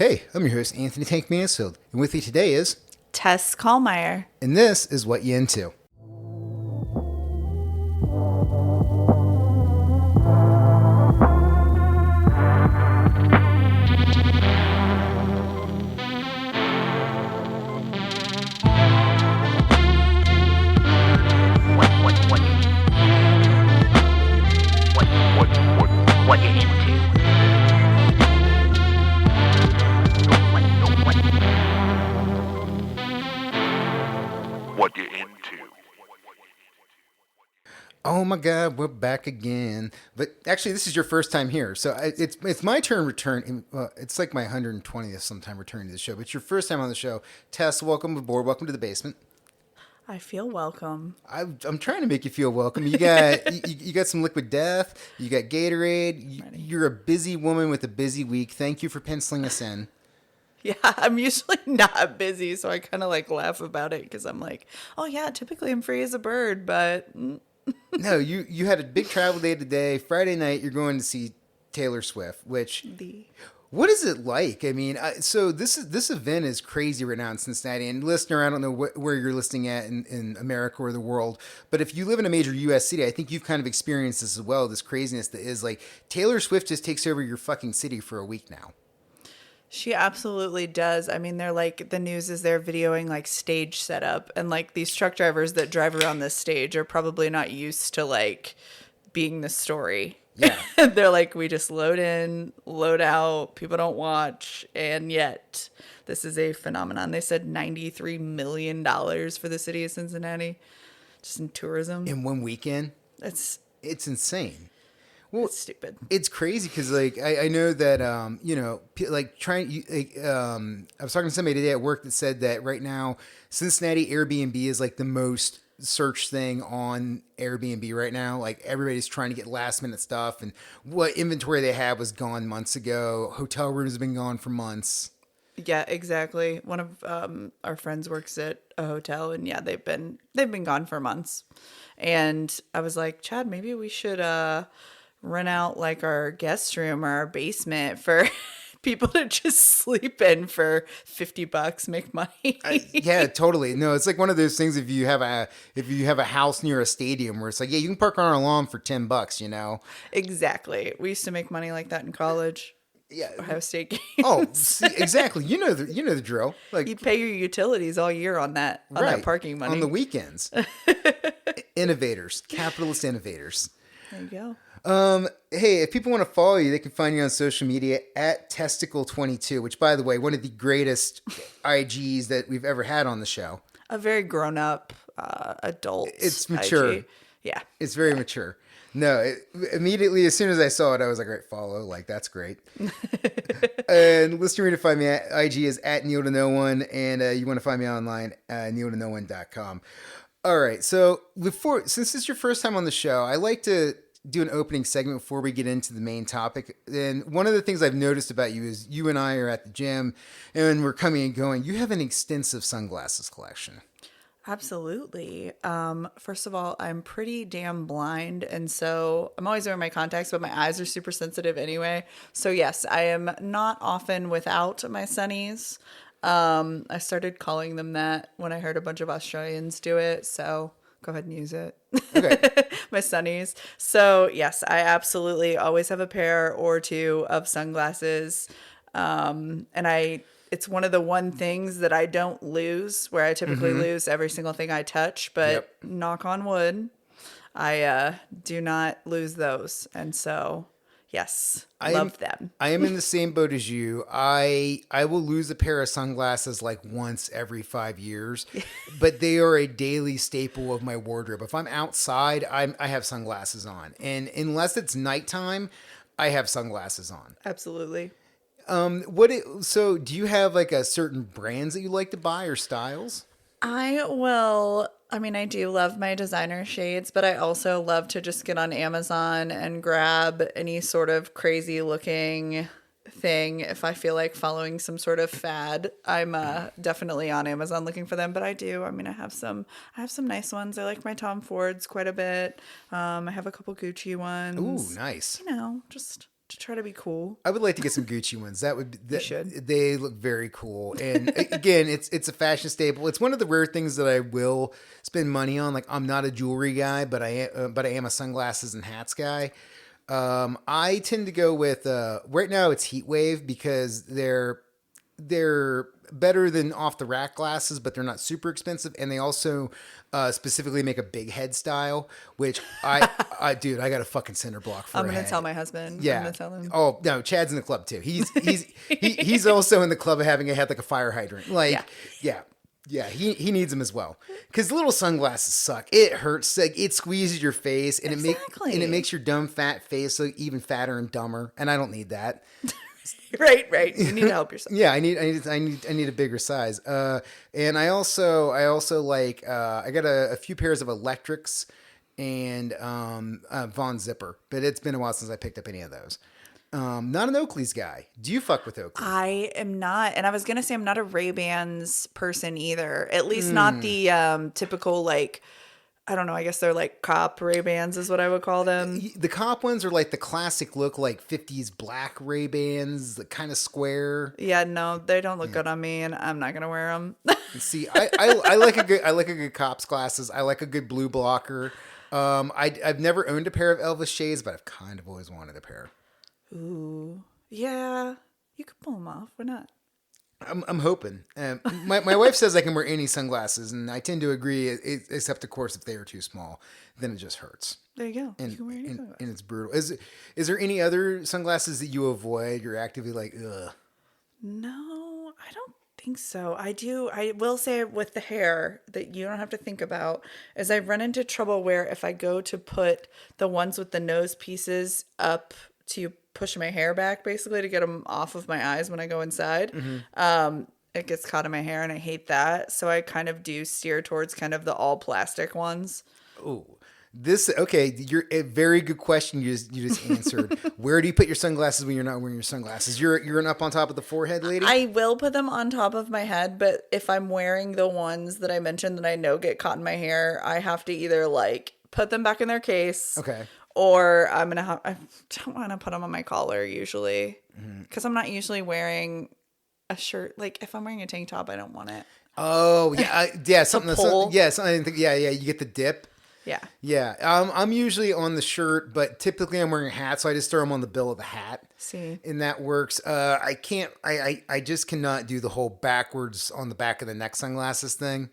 Hey, I'm your host, Anthony Tank Mansfield, and with you today is... Tess Kallmeyer. And this is What You Into. What you into? What you into? Oh my God, we're back again. But actually, this is your first time here, so it's my turn to return. It's like my 120th sometime returning to the show, but it's your first time on the show. Tess, welcome aboard. Welcome to the basement. I feel welcome. I'm trying to make you feel welcome. You got you got some Liquid Death. You got Gatorade. You're a busy woman with a busy week. Thank you for penciling us in. Yeah, I'm usually not busy, so I kind of like laugh about it because I'm like, oh yeah, typically I'm free as a bird, but No, you had a big travel day today. Friday night, you're going to see Taylor Swift, which... What is it like? I mean, so this event is crazy right now in Cincinnati. And listener, I don't know where you're listening at in America or the world, but if you live in a major U.S. city, I think you've kind of experienced this as well, this craziness that is like Taylor Swift just takes over your fucking city for a week now. she absolutely does. I mean, they're like, the news is they're videoing like stage setup, and like these truck drivers that drive around this stage are probably not used to like being the story. Yeah. They're like, we just load in, load out, people don't watch, and yet this is a phenomenon. They said $93 million for the city of Cincinnati, just in tourism. In one weekend? It's insane. Well, it's stupid. It's crazy because, like, I know that, like, I was talking to somebody today at work that said that right now, Cincinnati Airbnb is, like, the most searched thing on Airbnb right now. Like, everybody's trying to get last minute stuff, and what inventory they had was gone months ago. Hotel rooms have been gone for months. Yeah, exactly. One of our friends works at a hotel, and yeah, they've been gone for months. And I was like, Chad, maybe we should rent out like our guest room or our basement for people to just sleep in for $50, make money. Yeah, totally. No, it's like one of those things. If you have a house near a stadium where it's like, yeah, you can park on our lawn for $10, you know. Exactly. We used to make money like that in college. Yeah, Ohio State games. Oh, see, exactly. You know the drill. Like, you pay your utilities all year on that parking money on the weekends. Innovators, capitalist innovators. There you go. Hey, if people want to follow you, they can find you on social media at Testicle22, which, by the way, one of the greatest IGs that we've ever had on the show. A very grown up adult. It's mature. IG. Yeah. It's very mature. No, immediately as soon as I saw it, I was like, right, follow. Like, that's great. And listener to find me at IG is at Kneel to No One, and you want to find me online at kneeltoknoone.com. All right, so since this is your first time on the show, I like to do an opening segment before we get into the main topic. And one of the things I've noticed about you is you and I are at the gym, and we're coming and going. You have an extensive sunglasses collection. Absolutely. First of all, I'm pretty damn blind, and so I'm always wearing my contacts, but my eyes are super sensitive anyway. So yes, I am not often without my sunnies. I started calling them that when I heard a bunch of Australians do it, so go ahead and use it. Okay. My sunnies. So yes, I absolutely always have a pair or two of sunglasses. It's one of the one things that I don't lose, where I typically lose every single thing I touch, but knock on wood, I do not lose those. And so, yes, love them. I am in the same boat as you. I will lose a pair of sunglasses like once every 5 years, but they are a daily staple of my wardrobe. If I'm outside, I have sunglasses on. And unless it's nighttime, I have sunglasses on. Absolutely. So do you have like a certain brands that you like to buy or styles? I do love my designer shades, but I also love to just get on Amazon and grab any sort of crazy looking thing. If I feel like following some sort of fad, I'm definitely on Amazon looking for them. But I have some nice ones. I like my Tom Fords quite a bit. I have a couple Gucci ones. Ooh, nice. You know, just to try to be cool. I would like to get some Gucci ones. That would be, should. They look very cool. And again, it's a fashion staple. It's one of the rare things that I will spend money on. Like I'm not a jewelry guy, but I am a sunglasses and hats guy. I tend to go with right now it's Heat Wave because they're better than off the rack glasses, but they're not super expensive, and they also specifically make a big head style, which dude, I got a fucking cinder block for. I'm gonna tell my husband. Yeah. I'm gonna tell him. Oh no, Chad's in the club too. He's also in the club of having a head like a fire hydrant. Like yeah, he needs them as well. Because little sunglasses suck. It hurts. Like it squeezes your face, and it makes your dumb fat face look even fatter and dumber. And I don't need that. Right. You need to help yourself. Yeah, I need a bigger size. And I also like I got a few pairs of electrics and Von Zipper, but it's been a while since I picked up any of those. Not an Oakley's guy. Do you fuck with Oakley? I am not, and I was gonna say I'm not a Ray-Bans person either. At least not the typical like. I don't know. I guess they're like cop Ray-Bans is what I would call them. The cop ones are like the classic look, like 50s black Ray-Bans, the kind of square. Yeah, no, they don't look good on me, and I'm not gonna wear them. See, I like a good cop's glasses. I like a good blue blocker. I've never owned a pair of Elvis shades, but I've kind of always wanted a pair. Ooh, yeah, you could pull them off. Why not? I'm hoping. My wife says I can wear any sunglasses, and I tend to agree, except of course if they are too small, then it just hurts. There you go. And, You can wear any sunglasses. and it's brutal. Is there any other sunglasses that you avoid? You're actively like, ugh. No, I don't think so. I will say with the hair that you don't have to think about is I run into trouble where if I go to put the ones with the nose pieces up to push my hair back basically to get them off of my eyes when I go inside, it gets caught in my hair and I hate that. So I kind of do steer towards kind of the all plastic ones. Oh, you're a very good question. You just answered. Where do you put your sunglasses when you're not wearing your sunglasses? You're an up on top of the forehead lady? I will put them on top of my head, but if I'm wearing the ones that I mentioned that I know get caught in my hair, I have to either like put them back in their case. Okay. Or I don't want to put them on my collar usually because I'm not usually wearing a shirt. Like if I'm wearing a tank top, I don't want it. Oh yeah, something. pull. You get the dip. Yeah. Yeah. I'm usually on the shirt, but typically I'm wearing a hat, so I just throw them on the bill of the hat. See. And that works. I can't. I just cannot do the whole backwards on the back of the neck sunglasses thing.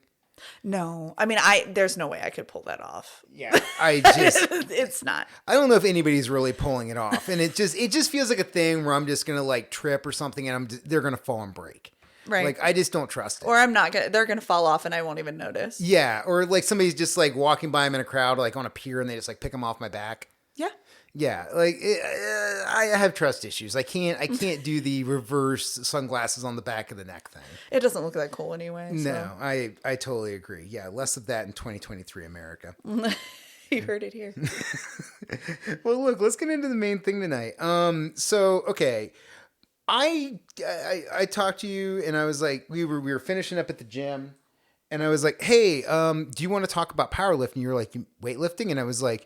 No, I mean, there's no way I could pull that off. Yeah, It's not. I don't know if anybody's really pulling it off, and it just feels like a thing where I'm just gonna like trip or something, and they're gonna fall and break. Right. Like I just don't trust it. Or they're gonna fall off and I won't even notice. Yeah, or like somebody's just like walking by them in a crowd, like on a pier, and they just like pick them off my back. Yeah. Yeah, like I have trust issues. I can't do the reverse sunglasses on the back of the neck thing. It doesn't look that cool anyway. So. No, I totally agree. Yeah, less of that in 2023 America. You heard it here. Well, look, let's get into the main thing tonight. So okay, I talked to you and I was like, we were finishing up at the gym, and I was like, hey, do you want to talk about powerlifting? You were like, weightlifting, and I was like,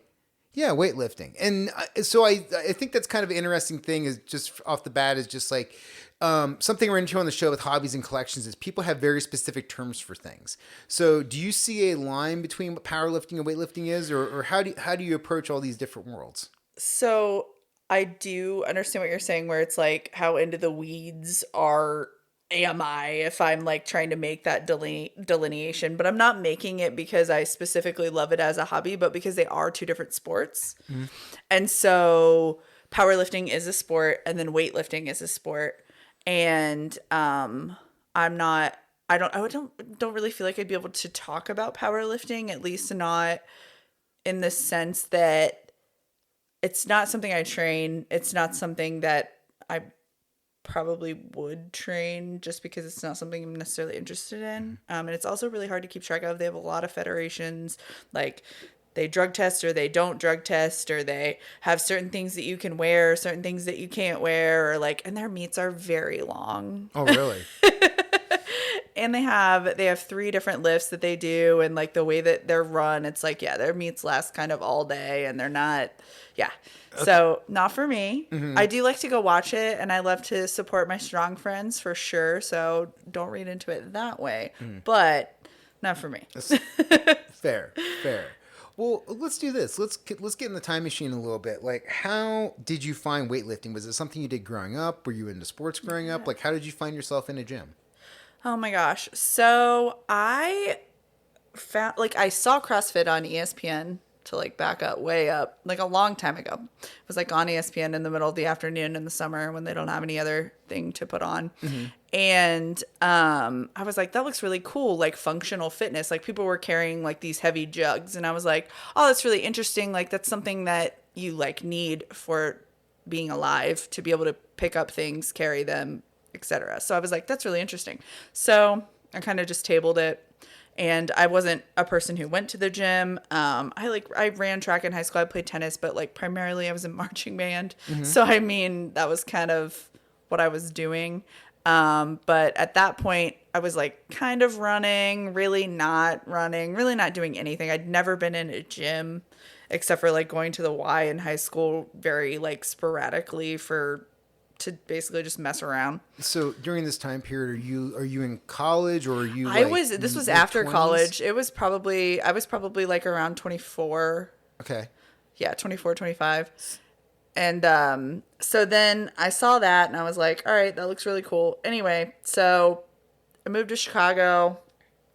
yeah, weightlifting. And so I think that's kind of an interesting thing is just off the bat is just like something we're into on the show with hobbies and collections is people have very specific terms for things. So do you see a line between what powerlifting and weightlifting is, or how do you approach all these different worlds? So I do understand what you're saying where it's like how into the weeds am I if I'm like trying to make that delineation, but I'm not making it because I specifically love it as a hobby, but because they are two different sports. Mm-hmm. And so powerlifting is a sport and then weightlifting is a sport. And I don't really feel like I'd be able to talk about powerlifting, at least not in the sense that it's not something I train. It's not something that I probably would train just because it's not something I'm necessarily interested in. And it's also really hard to keep track of. They have a lot of federations, like they drug test or they don't drug test, or they have certain things that you can wear, certain things that you can't wear, or like, and their meets are very long. Oh, really? and they have 3 different lifts that they do, and like the way that they're run, it's like, yeah, their meets last kind of all day, and they're not, yeah. So not for me. I do like to go watch it, and I love to support my strong friends for sure. So don't read into it that way, but not for me. Fair, fair. Well, let's do this. Let's get in the time machine a little bit. Like, how did you find weightlifting? Was it something you did growing up? Were you into sports growing up? Like, how did you find yourself in a gym? Oh my gosh. So I found, like, I saw CrossFit on ESPN, to like back up way up, like a long time ago. It was like on ESPN in the middle of the afternoon in the summer when they don't have any other thing to put on. And I was like, that looks really cool, like functional fitness. Like people were carrying like these heavy jugs, and I was like, oh, that's really interesting. Like that's something that you like need for being alive, to be able to pick up things, carry them, etc. So I was like, that's really interesting. So I kind of just tabled it. And I wasn't a person who went to the gym. I ran track in high school. I played tennis, but like primarily I was in marching band. So I mean, that was kind of what I was doing. But at that point, I was like kind of running, really not doing anything. I'd never been in a gym except for like going to the Y in high school very like sporadically to basically just mess around. So during this time period, are you in college, or are you? This was after college. I was probably like around 24. Okay. Yeah, 24, 25. And so then I saw that and I was like, all right, that looks really cool. Anyway, so I moved to Chicago.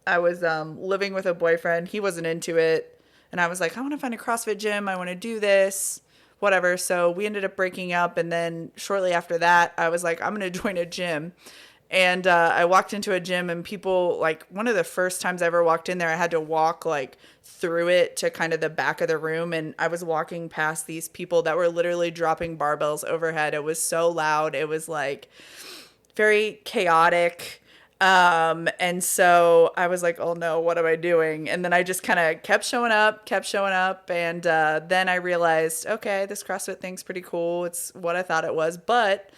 I was living with a boyfriend. He wasn't into it. And I was like, I want to find a CrossFit gym. I want to do this. Whatever. So we ended up breaking up. And then shortly after that, I was like, I'm going to join a gym. And I walked into a gym, and people, like, one of the first times I ever walked in there, I had to walk like through it to kind of the back of the room. And I was walking past these people that were literally dropping barbells overhead. It was so loud. It was like very chaotic. And so I was like, oh no, what am I doing? And then I just kind of kept showing up. And, then I realized, okay, this CrossFit thing's pretty cool. It's what I thought it was, but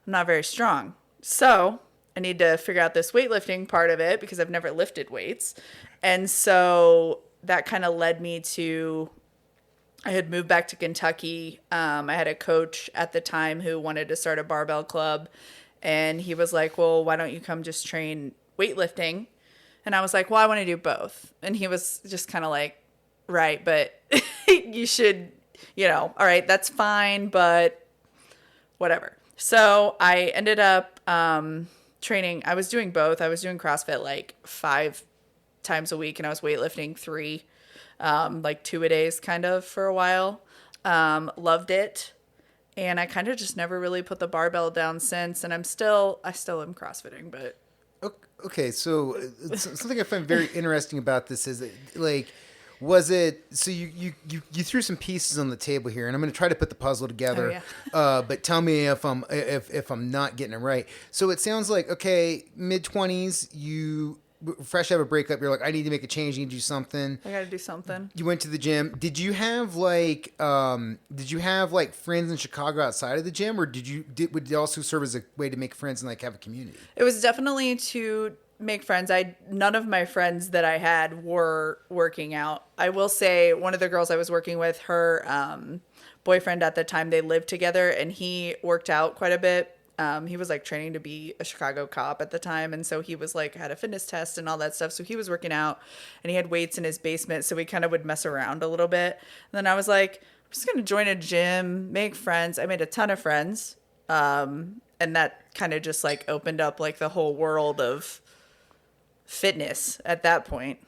I'm not very strong. So I need to figure out this weightlifting part of it because I've never lifted weights. And so that kind of led me to, I had moved back to Kentucky. I had a coach at the time who wanted to start a barbell club. And he was like, well, why don't you come just train weightlifting? And I was like, well, I want to do both. And he was just kind of like, right, but you should, all right, that's fine, but whatever. So I ended up training. I was doing both. I was doing CrossFit like 5 times a week, and I was weightlifting 3, like 2 a days kind of for a while. Loved it. And I kind of just never really put the barbell down since. And I still am CrossFitting, but. Okay. So something I find very interesting about this is like, was it, so you threw some pieces on the table here, and I'm going to try to put the puzzle together. Oh, yeah. But tell me if I'm not getting it right. So it sounds like, okay, mid-20s, you fresh out of a breakup, you're like, I need to make a change, I need to do something. I got to do something. You went to the gym. Did you have like friends in Chicago outside of the gym, or would it also serve as a way to make friends and like have a community? It was definitely to make friends. None of my friends that I had were working out. I will say one of the girls I was working with, her boyfriend at the time, they lived together, and he worked out quite a bit. He was like training to be a Chicago cop at the time. And so he was like, had a fitness test and all that stuff. So he was working out, and he had weights in his basement. So we kind of would mess around a little bit. And then I was like, I'm just going to join a gym, make friends. I made a ton of friends. And that kind of just like opened up like the whole world of fitness at that point.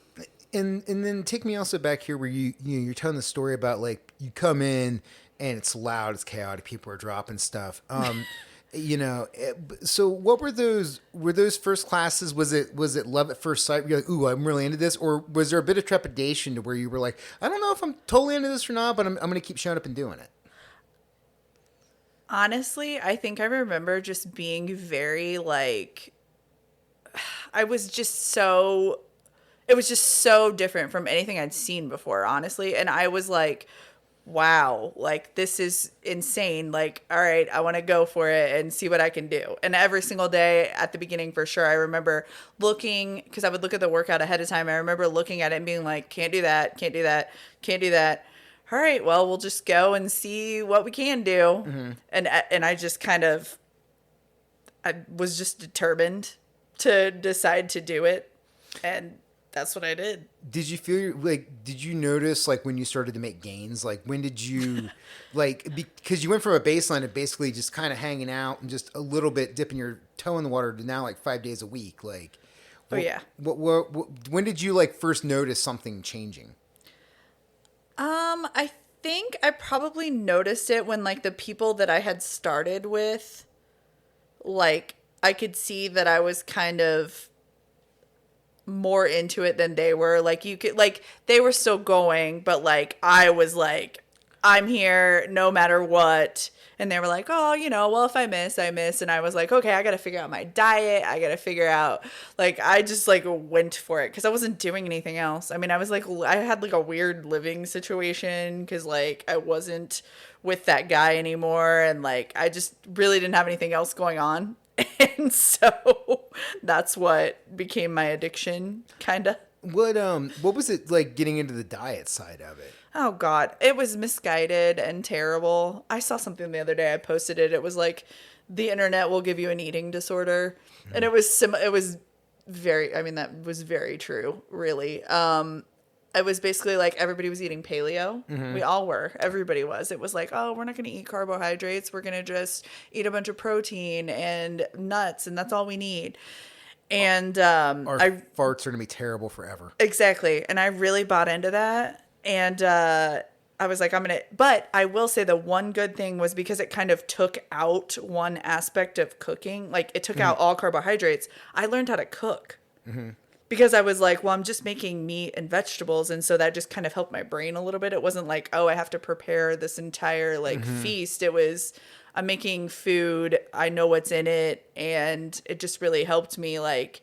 And then take me also back here where you're telling the story about like you come in and it's loud, it's chaotic, people are dropping stuff. So what were those first classes? Was it love at first sight? You're like, ooh, I'm really into this, or was there a bit of trepidation to where you were like, I don't know if I'm totally into this or not, but I'm going to keep showing up and doing it? Honestly, I think I remember just being very like, it was just so different from anything I'd seen before, honestly. And I was like wow, like this is insane. Like, all right, I want to go for it and see what I can do. And every single day at the beginning, for sure, I remember looking, because I would look at the workout ahead of time. I remember looking at it and being like, can't do that, can't do that, can't do that. All right, well, we'll just go and see what we can do. And I just kind of, I was just determined to decide to do it. And that's what I did. Did you feel like, did you notice like when you started to make gains? Like when did you, like, because you went from a baseline of basically just kind of hanging out and just a little bit dipping your toe in the water to now like 5 days a week. Like, Oh, yeah. When did you like first notice something changing? I think I probably noticed it when like the people that I had started with, like I could see that I was kind of more into it than they were. Like you could, like they were still going, but like I was like, I'm here no matter what. And they were like, oh, you know, well, if I miss, I miss. And I was like, okay, I got to figure out my diet. I got to figure out, like, I just like went for it because I wasn't doing anything else. I mean, I was like, I had like a weird living situation because like I wasn't with that guy anymore. And like, I just really didn't have anything else going on. And so that's what became my addiction, kind of. What was it like getting into the diet side of it? Oh God, it was misguided and terrible. I saw something the other day. I posted it. It was like the internet will give you an eating disorder, and it was it was very. I mean, that was very true. Really, it was basically like everybody was eating paleo. We all were. Everybody was. It was like, oh, we're not going to eat carbohydrates. We're going to just eat a bunch of protein and nuts, and that's all we need. And Our farts are gonna be terrible forever. exactly. And I really bought into that. And I was like, but I will say the one good thing was because it kind of took out one aspect of cooking. Like it took out all carbohydrates. I learned how to cook. Because I was like, well, I'm just making meat and vegetables. And so that just kind of helped my brain a little bit. It wasn't like, oh, I have to prepare this entire like feast. It was, I'm making food. I know what's in it. And it just really helped me like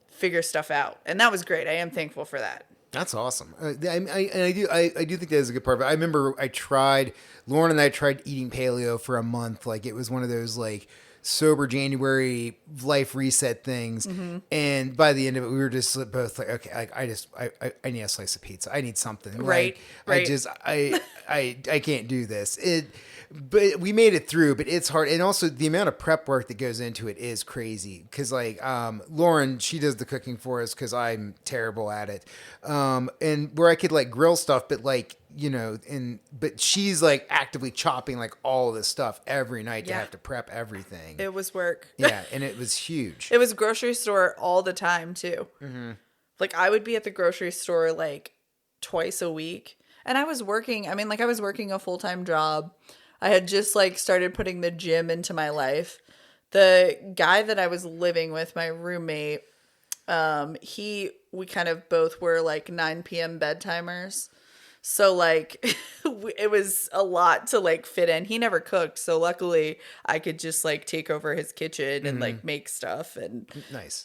figure stuff out. And that was great. I am thankful for that. That's awesome. I do think that is a good part. But I remember Lauren and I tried eating paleo for a month. Like it was one of those like sober January life reset things. And by the end of it, we were just both like, okay, I need a slice of pizza. I need something. Right. Like, Right. I can't do this. But we made it through, but it's hard. And also the amount of prep work that goes into it is crazy. Cause like, Lauren, she does the cooking for us cause I'm terrible at it. And where I could like grill stuff, but like, you know, but she's like actively chopping like all of this stuff every night to have to prep everything. It was work. Yeah. And it was huge. It was grocery store all the time too. Like I would be at the grocery store like twice a week. And I was working, I was working a full-time job. I had just like started putting the gym into my life. The guy that I was living with, my roommate, we kind of both were like 9 p.m. bedtimers. So like it was a lot to like fit in. He never cooked. So luckily I could just like take over his kitchen and like make stuff and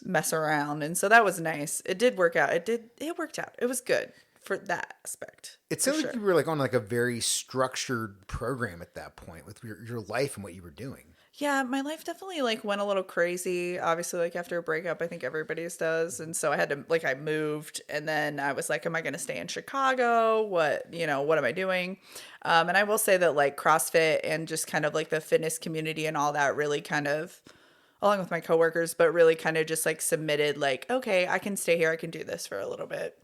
mess around. And so that was nice. It did work out. It worked out. It was good for that aspect. It sounds like you were like on like a very structured program at that point with your life and what you were doing. Yeah, my life definitely like went a little crazy. Obviously, like after a breakup, I think everybody's does. And so I had to I moved and then I was like, am I going to stay in Chicago? What am I doing? And I will say that like CrossFit and just kind of like the fitness community and all that really kind of, along with my coworkers, but really kind of just like submitted like, okay, I can stay here. I can do this for a little bit.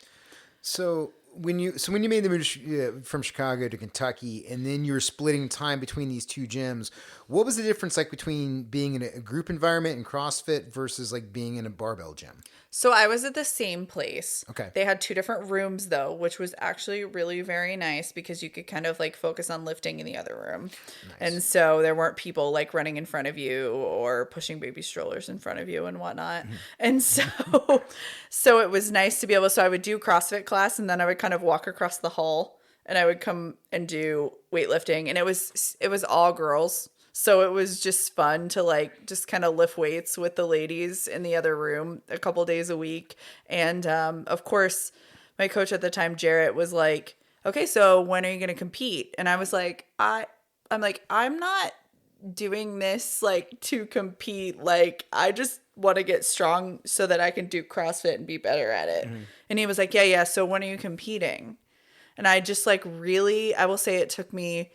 So when you made the move from Chicago to Kentucky, and then you were splitting time between these two gyms, what was the difference like between being in a group environment in CrossFit versus like being in a barbell gym? So I was at the same place. Okay. They had 2 different rooms though, which was actually really very nice because you could kind of like focus on lifting in the other room. Nice. And so there weren't people like running in front of you or pushing baby strollers in front of you and whatnot. And so it was nice to be able, so I would do CrossFit class and then I would kind of walk across the hall and I would come and do weightlifting, and it was all girls. So it was just fun to like just kind of lift weights with the ladies in the other room a couple days a week. And of course, my coach at the time, Jarrett, was like, okay, so when are you going to compete? And I was like, I'm like, I'm not doing this like to compete. Like, I just want to get strong so that I can do CrossFit and be better at it. And he was like, yeah. So when are you competing? And I just like really, I will say it took me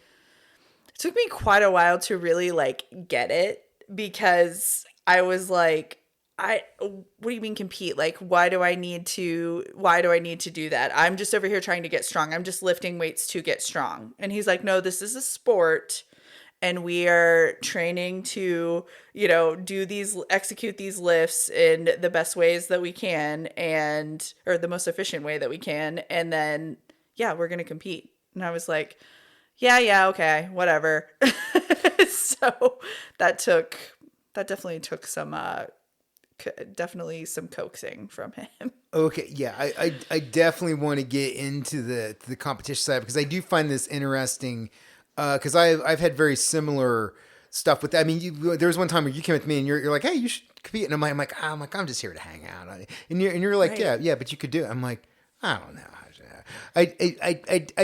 quite a while to really like get it, because I was like, what do you mean compete? Like, why do I need to do that? I'm just over here trying to get strong. I'm just lifting weights to get strong. And he's like, no, this is a sport, and we are training to, execute these lifts in the best ways that we can, or the most efficient way that we can. And then, yeah, we're going to compete. And I was like, yeah, okay, whatever. So that definitely took some, definitely some coaxing from him. Okay, yeah, I definitely want to get into the competition side, because I do find this interesting, because I've had very similar stuff with that. I mean, there was one time where you came with me and you're like, hey, you should compete, and I'm like, I'm just here to hang out, and you're like, Right. yeah, but you could do it. I'm like, I don't know. I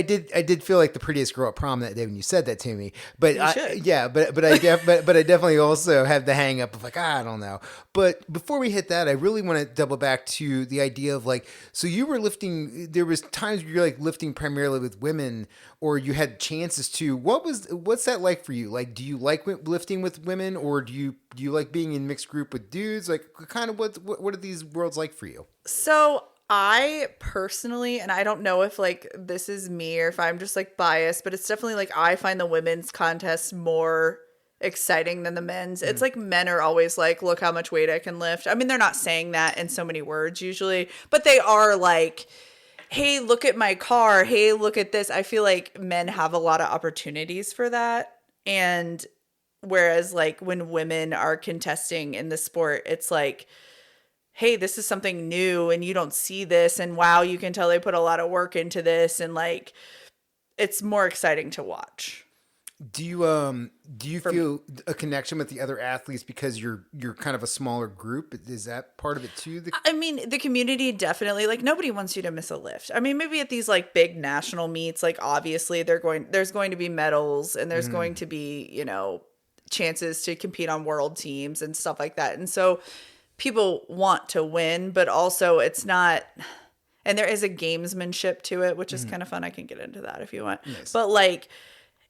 did feel like the prettiest girl at prom that day when you said that to me, but You should. but I definitely also have the hang up of like, I don't know. But before we hit that, I really want to double back to the idea of like, so you were lifting, there was times where you're like lifting primarily with women, or you had chances to. What's that like for you? Like, do you like lifting with women, or do you like being in mixed group with dudes? Like, kind of what are these worlds like for you? So I personally, and I don't know if like this is me or if I'm just like biased, but it's definitely like I find the women's contests more exciting than the men's. It's like men are always like, look how much weight I can lift. I mean, they're not saying that in so many words usually, but they are like, hey, look at my car. Hey, look at this. I feel like men have a lot of opportunities for that. And whereas like when women are contesting in the sport, it's like, hey, this is something new and you don't see this, and wow, you can tell they put a lot of work into this, and like it's more exciting to watch. Do you feel a connection with the other athletes because you're kind of a smaller group? Is that part of it too? I mean, the community definitely, like, nobody wants you to miss a lift. I mean, maybe at these like big national meets, like obviously there's going to be medals, and there's going to be, chances to compete on world teams and stuff like that. And so people want to win, but also it's not, and there is a gamesmanship to it, which is kind of fun. I can get into that if you want. Nice. But like,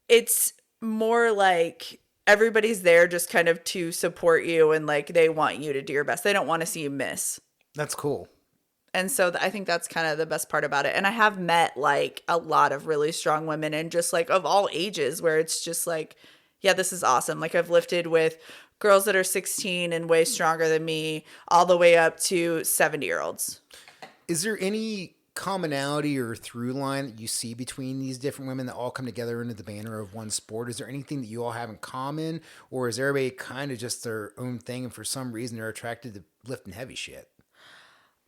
it's more like everybody's there just kind of to support you, and like they want you to do your best. They don't want to see you miss. That's cool. And so I think that's kind of the best part about it. And I have met like a lot of really strong women, and just like of all ages, where it's just like, yeah, this is awesome. Like I've lifted with girls that are 16 and way stronger than me, all the way up to 70-year-olds. Is there any commonality or through line that you see between these different women that all come together under the banner of one sport? Is there anything that you all have in common, or is everybody kind of just their own thing, and for some reason they're attracted to lifting heavy shit?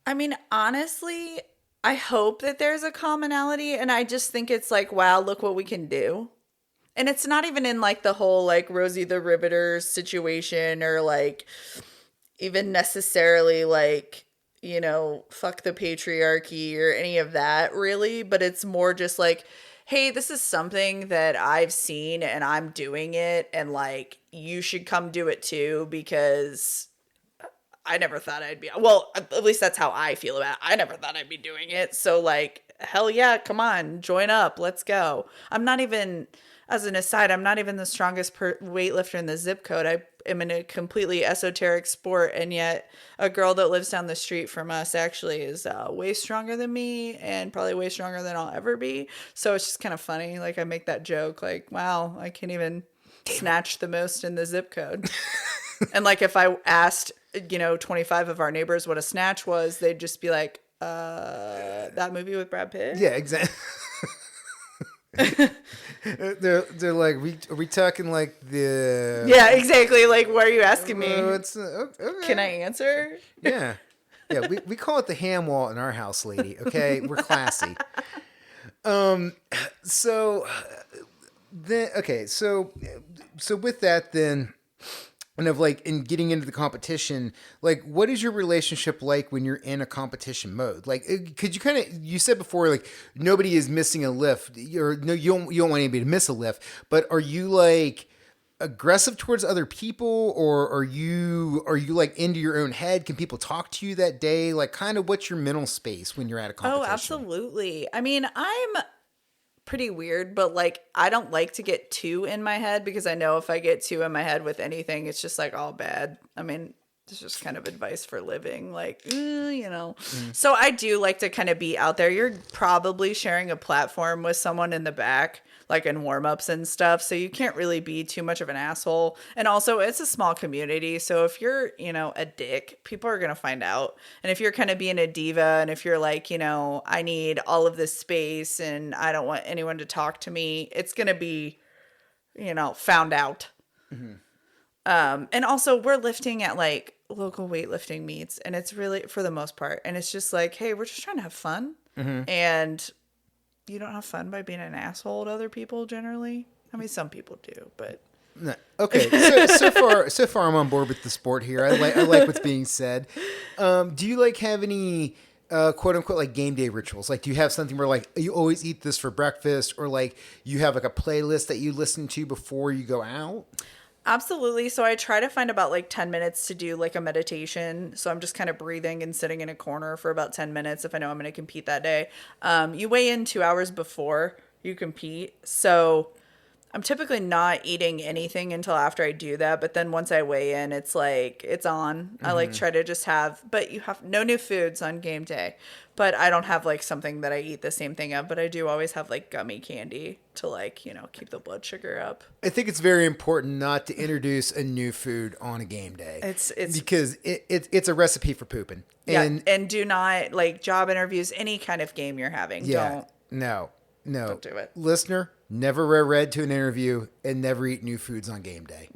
I mean, honestly, I hope that there's a commonality, and I just think it's like, wow, look what we can do. And it's not even in like the whole like Rosie the Riveter situation, or like even necessarily like, fuck the patriarchy or any of that really. But it's more just like, hey, this is something that I've seen and I'm doing it, and like you should come do it too, because I never thought I'd be, well, at least that's how I feel about it. I never thought I'd be doing it. So like, hell yeah, come on, join up. Let's go. I'm not even, as an aside, I'm not even the strongest weightlifter in the zip code. I am in a completely esoteric sport, and yet a girl that lives down the street from us actually is way stronger than me, and probably way stronger than I'll ever be. So it's just kind of funny. Like I make that joke, like, wow, I can't even snatch the most in the zip code. And like if I asked, 25 of our neighbors what a snatch was, they'd just be like, that movie with Brad Pitt? Yeah, exactly. they're like, are we talking like the? Yeah, exactly. Like, why are you asking me? Okay. Can I answer? Yeah. Yeah, we call it the ham wall in our house, lady. Okay, we're classy. So then, okay, so with that, then, and of like in getting into the competition, like what is your relationship like when you're in a competition mode? Like could you kind of, you said before like nobody is missing a lift, or no, you don't want anybody to miss a lift, but are you like aggressive towards other people, or are you like into your own head? Can people talk to you that day? Like kind of what's your mental space when you're at a Oh, competition? absolutely. I mean, I'm pretty weird, but like I don't like to get too in my head because I know if I get too in my head with anything, it's just like all bad. I mean, it's just kind of advice for living, like, you know. So I do like to kind of be out there. You're probably sharing a platform with someone in the back, like in warm-ups and stuff. So you can't really be too much of an asshole. And also it's a small community. So if you're, you know, a dick, people are going to find out. And if you're kind of being a diva and if you're like, you know, I need all of this space and I don't want anyone to talk to me, it's going to be, you know, found out. And also we're lifting at like local weightlifting meets, and it's really for the most part, and it's just like, hey, we're just trying to have fun. And you don't have fun by being an asshole to other people generally. I mean, some people do, but No. Okay, so far I'm on board with the sport here. I like what's being said. Do you like have any quote unquote like game day rituals? Like, do you have something where like you always eat this for breakfast, or like you have like a playlist that you listen to before you go out? absolutely. So I try to find about like 10 minutes to do like a meditation. So I'm just kind of breathing and sitting in a corner for about 10 minutes if I know I'm going to compete that day. You weigh in 2 hours before you compete. So I'm typically not eating anything until after I do that. But then once I weigh in, it's like, it's on. I like try to just have, but you have no new foods on game day. But I don't have like something that I eat the same thing of. But I do always have like gummy candy to like, you know, keep the blood sugar up. I think it's very important not to introduce a new food on a game day. It's because it's a recipe for pooping. And and do not like job interviews, any kind of game you're having. yeah, Don't no, do it. Listener, never wear red to an interview and never eat new foods on game day.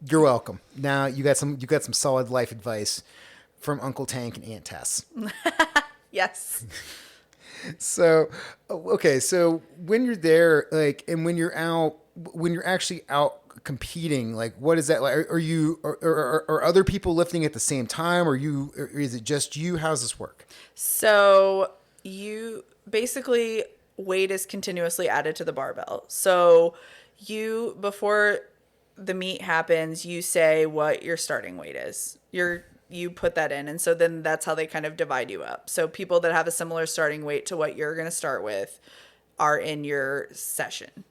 You're welcome. Now you got some solid life advice from Uncle Tank and Aunt Tess. Yes. So, okay, so when you're there, like, and when you're actually out competing, like, what is that like? Are other people lifting at the same time, or is it just you? How's this work? So you basically weight is continuously added to the barbell. So you, before the meet happens, you say what your starting weight is. You put that in. And so then that's how they kind of divide you up. So people that have a similar starting weight to what you're going to start with are in your session.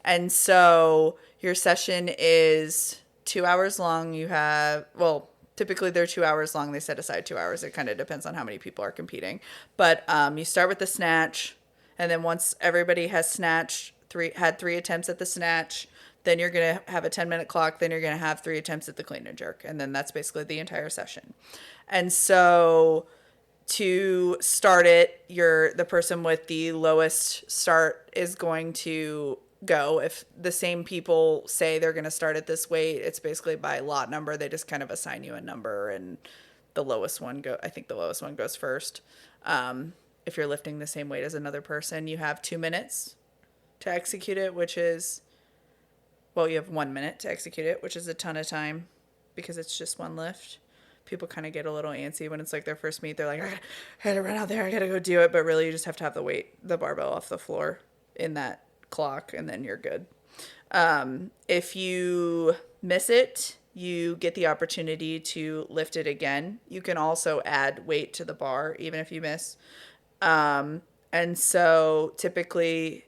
And so your session is 2 hours long. You have, well, typically they're 2 hours long. They set aside 2 hours. It kind of depends on how many people are competing. But you start with the snatch. And then once everybody has had three attempts at the snatch, then you're going to have a 10-minute clock. Then you're going to have 3 attempts at the clean and jerk. And then that's basically the entire session. And so to start it, the person with the lowest start is going to go. If the same people say they're going to start at this weight, it's basically by lot number. They just kind of assign you a number, and the lowest one goes first. If you're lifting the same weight as another person, you have 2 minutes to execute it, which is, well, you have 1 minute to execute it, which is a ton of time because it's just one lift. People kind of get a little antsy when it's like their first meet. They're like, I gotta run out there. I gotta go do it. But really, you just have to have the barbell off the floor in that clock, and then you're good. If you miss it, you get the opportunity to lift it again. You can also add weight to the bar, even if you miss. And so typically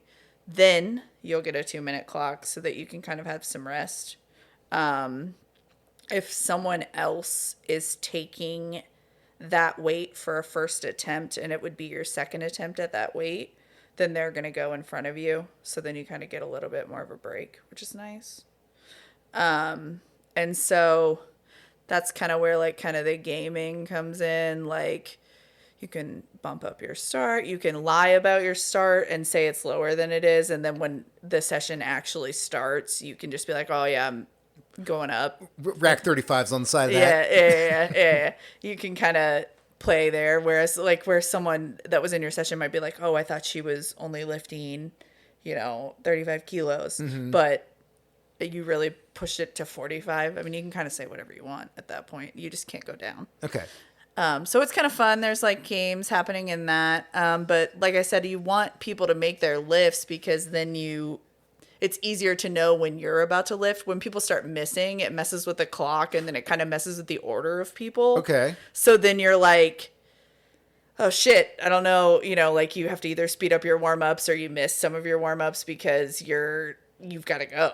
then you'll get a 2-minute clock so that you can kind of have some rest. If someone else is taking that weight for a first attempt and it would be your second attempt at that weight, then they're going to go in front of you. So then you kind of get a little bit more of a break, which is nice. And so that's kind of where like kind of the gaming comes in. Like you can bump up your start. You can lie about your start and say it's lower than it is. And then when the session actually starts, you can just be like, oh yeah, I'm going up. Rack 35's on the side of that. Yeah. You can kind of play there. Whereas like where someone that was in your session might be like, oh, I thought she was only lifting, 35 kilos. But you really pushed it to 45. I mean, you can kind of say whatever you want at that point. You just can't go down. Okay. So it's kind of fun. There's like games happening in that. But like I said, you want people to make their lifts because then it's easier to know when you're about to lift. When people start missing, it messes with the clock and then it kind of messes with the order of people. Okay. So then you're like, oh shit, I don't know. Like you have to either speed up your warm-ups or you miss some of your warm-ups because you've got to go.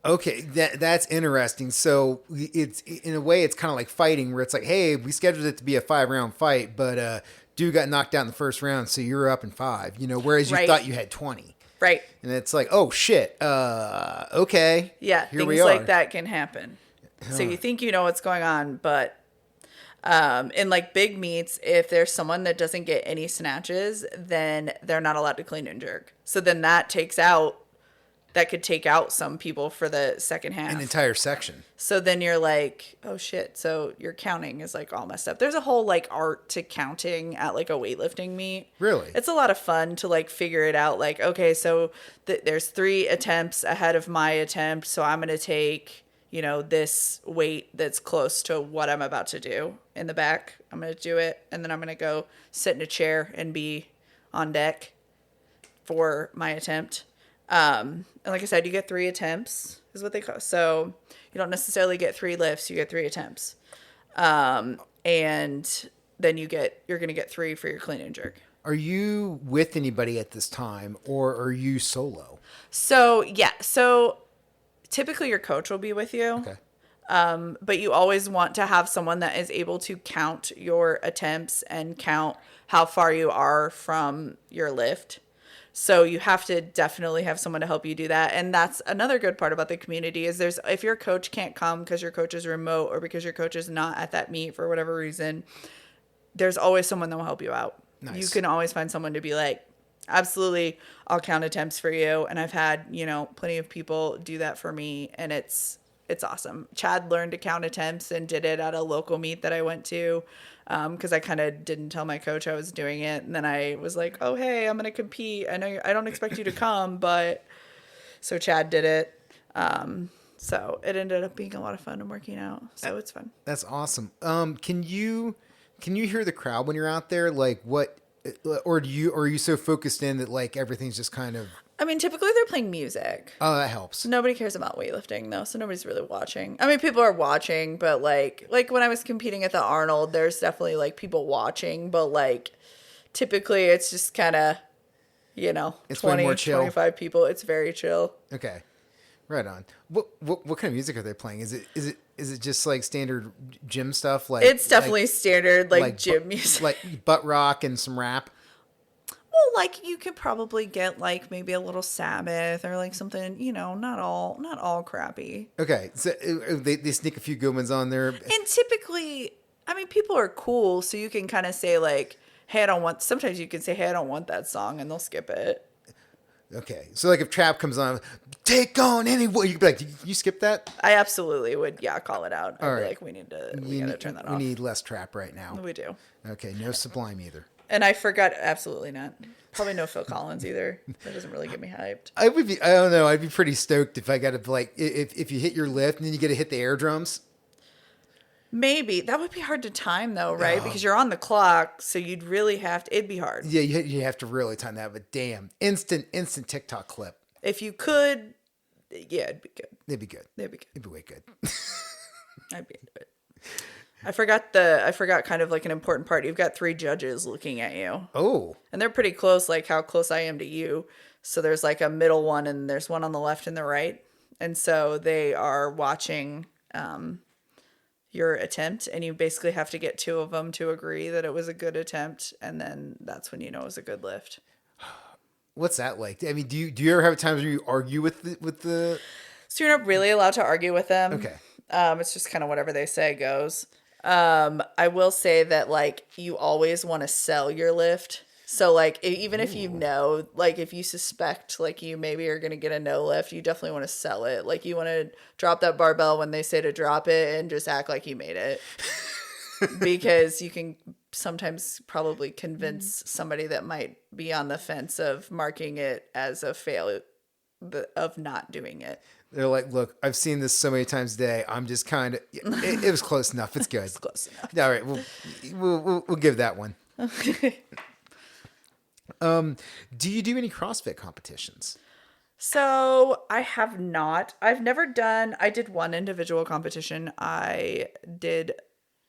Okay, that's interesting. So it's in a way, it's kind of like fighting, where it's like, hey, we scheduled it to be a 5-round fight, but dude got knocked out in the first round, so you're up in 5. Whereas you Right. thought you had 20, Right. and it's like, oh shit, okay, Yeah, here we things are. like that can happen. So you think you know what's going on, but in like big meets, if there's someone that doesn't get any snatches, then they're not allowed to clean and jerk. So then that could take out some people for the second half. An entire section. So then you're like, oh shit. So your counting is like all messed up. There's a whole like art to counting at like a weightlifting meet. Really? It's a lot of fun to like figure it out. Like, okay, so there's 3 attempts ahead of my attempt. So I'm going to take, this weight that's close to what I'm about to do in the back. I'm going to do it. And then I'm going to go sit in a chair and be on deck for my attempt. And like I said, you get 3 attempts is what they call. So you don't necessarily get 3 lifts, you get 3 attempts. And then you're going to get 3 for your clean and jerk. Are you with anybody at this time, or are you solo? So yeah. So typically your coach will be with you. Okay. But you always want to have someone that is able to count your attempts and count how far you are from your lift. So you have to definitely have someone to help you do that. And that's another good part about the community is if your coach can't come because your coach is remote or because your coach is not at that meet for whatever reason, there's always someone that will help you out. Nice. You can always find someone to be like, absolutely, I'll count attempts for you. And I've had, plenty of people do that for me. And it's awesome. Chad learned to count attempts and did it at a local meet that I went to. Because I kind of didn't tell my coach I was doing it. And then I was like, oh, hey, I'm going to compete. I know I don't expect you to come, but so Chad did it. So it ended up being a lot of fun and working out. So it's fun. That's awesome. Can you hear the crowd when you're out there? Like what, or are you so focused in that like everything's just kind of, I mean, typically they're playing music. oh, that helps. Nobody cares about weightlifting though, so nobody's really watching. I mean, people are watching, but like when I was competing at the Arnold, there's definitely like people watching, but like typically it's just kind of, It's way 20, more chill. 25 people. It's very chill. Okay. Right on. What kind of music are they playing? Is it just like standard gym stuff? Like It's definitely standard like gym bu- music. like butt rock and some rap. Well, like you could probably get like maybe a little Sabbath or like something, not all crappy. Okay, so they sneak a few good ones on there. And typically, I mean, people are cool, so you can kind of say like, "Hey, sometimes you can say, "Hey, I don't want that song," and they'll skip it. Okay, so like if trap comes on, take on anyway, you could be like, you skip that? I absolutely would, call it out. I'd All be right. like, we gotta turn that off. We need less trap right now. We do. Okay, no Sublime either. And I forgot, absolutely not. Probably no Phil Collins either. That doesn't really get me hyped. I don't know, I'd be pretty stoked if I got to like, if you hit your lift and then you get to hit the air drums. Maybe. That would be hard to time though, right? Because you're on the clock, so you'd really have to, it'd be hard. Yeah, you have to really time that, but damn, instant TikTok clip. If you could, yeah, it'd be good. It'd be good. It'd be good. It'd be way good. I'd be into it. I forgot kind of like an important part. You've got 3 judges looking at you. Oh, And they're pretty close, like how close I am to you. So there's like a middle one and there's one on the left and the right. And so they are watching your attempt, and you basically have to get 2 of them to agree that it was a good attempt. And then that's when you know it was a good lift. what's that like? I mean, do you ever have times where you argue with the? So you're not really allowed to argue with them. Okay. It's just kind of whatever they say goes. I will say that like you always want to sell your lift. So like even if you know, like if you suspect like you maybe are going to get a no lift, you definitely want to sell it. Like you want to drop that barbell when they say to drop it and just act like you made it. Because you can sometimes probably convince somebody that might be on the fence of marking it as a fail of not doing it. They're like, look, I've seen this so many times a day. I'm just kind of, it was close enough. It's good. It's close enough. All right. We'll give that one. Do you do any CrossFit competitions? So I have not. I did one individual competition. It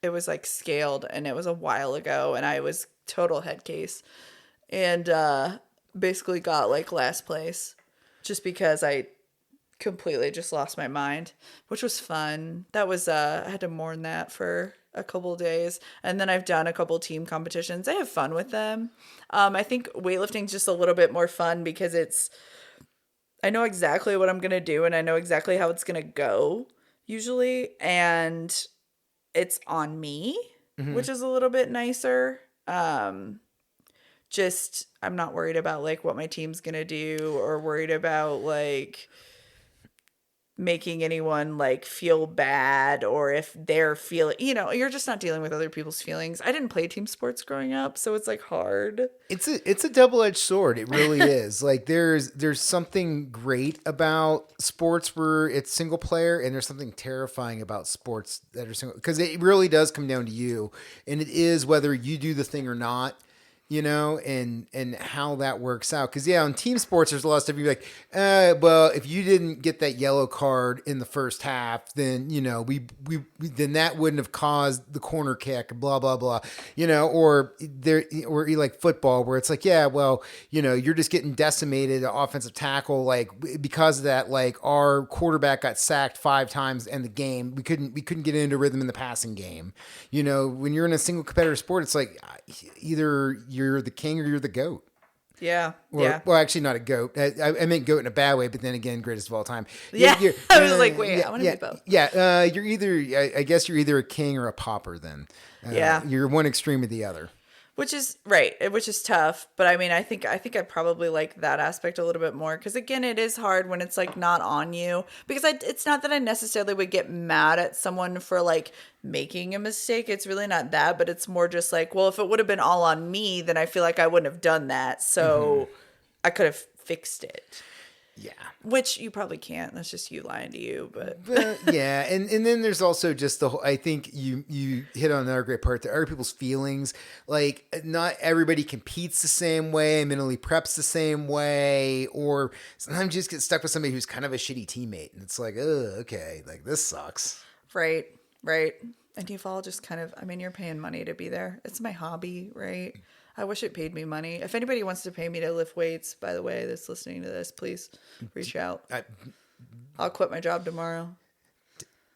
was like scaled and it was a while ago and I was total head case and basically got like last place just because I completely just lost my mind, which was fun. That was, I had to mourn that for a couple days. And then I've done a couple team competitions. I have fun with them. I think weightlifting's just a little bit more fun because I know exactly what I'm going to do and I know exactly how it's going to go usually. And it's on me, which is a little bit nicer. Just, I'm not worried about like what my team's going to do or worried about like making anyone like feel bad or if they're feeling, you're just not dealing with other people's feelings. I didn't play team sports growing up, so it's like hard. It's a double-edged sword. It really is. Like there's something great about sports where it's single player, and there's something terrifying about sports that are single, because it really does come down to you, and it is whether you do the thing or not. And how that works out. Because, yeah, on team sports, there's a lot of stuff you're like, well, if you didn't get that yellow card in the first half, then, we then that wouldn't have caused the corner kick, blah, blah, blah, or like football where it's like, yeah, well, you're just getting decimated, offensive tackle, like because of that, like our quarterback got sacked 5 times in the game. We couldn't get into rhythm in the passing game. When you're in a single competitor sport, it's like either you're the king or you're the goat. Yeah. Well, actually, not a goat. I meant goat in a bad way, but then again, greatest of all time. Yeah. I was like, wait, I want to be both. Yeah. You're either, I guess you're either a king or a pauper then. Yeah. You're one extreme or the other. Which is right, which is tough. But I mean, I think I probably like that aspect a little bit more. Because again, it is hard when it's like not on you. Because it's not that I necessarily would get mad at someone for like making a mistake. It's really not that. But it's more just like, well, if it would have been all on me, then I feel like I wouldn't have done that. So I could have fixed it. Yeah. Which you probably can't. That's just you lying to you. But yeah. And then there's also just the whole, I think you hit on another great part. There are people's feelings. Like not everybody competes the same way, mentally preps the same way, or sometimes you just get stuck with somebody who's kind of a shitty teammate. And it's like, oh, okay, like this sucks. Right. And you've all just kind of, I mean, you're paying money to be there. It's my hobby, right? I wish it paid me money. If anybody wants to pay me to lift weights, by the way, that's listening to this, please reach out. I'll quit my job tomorrow.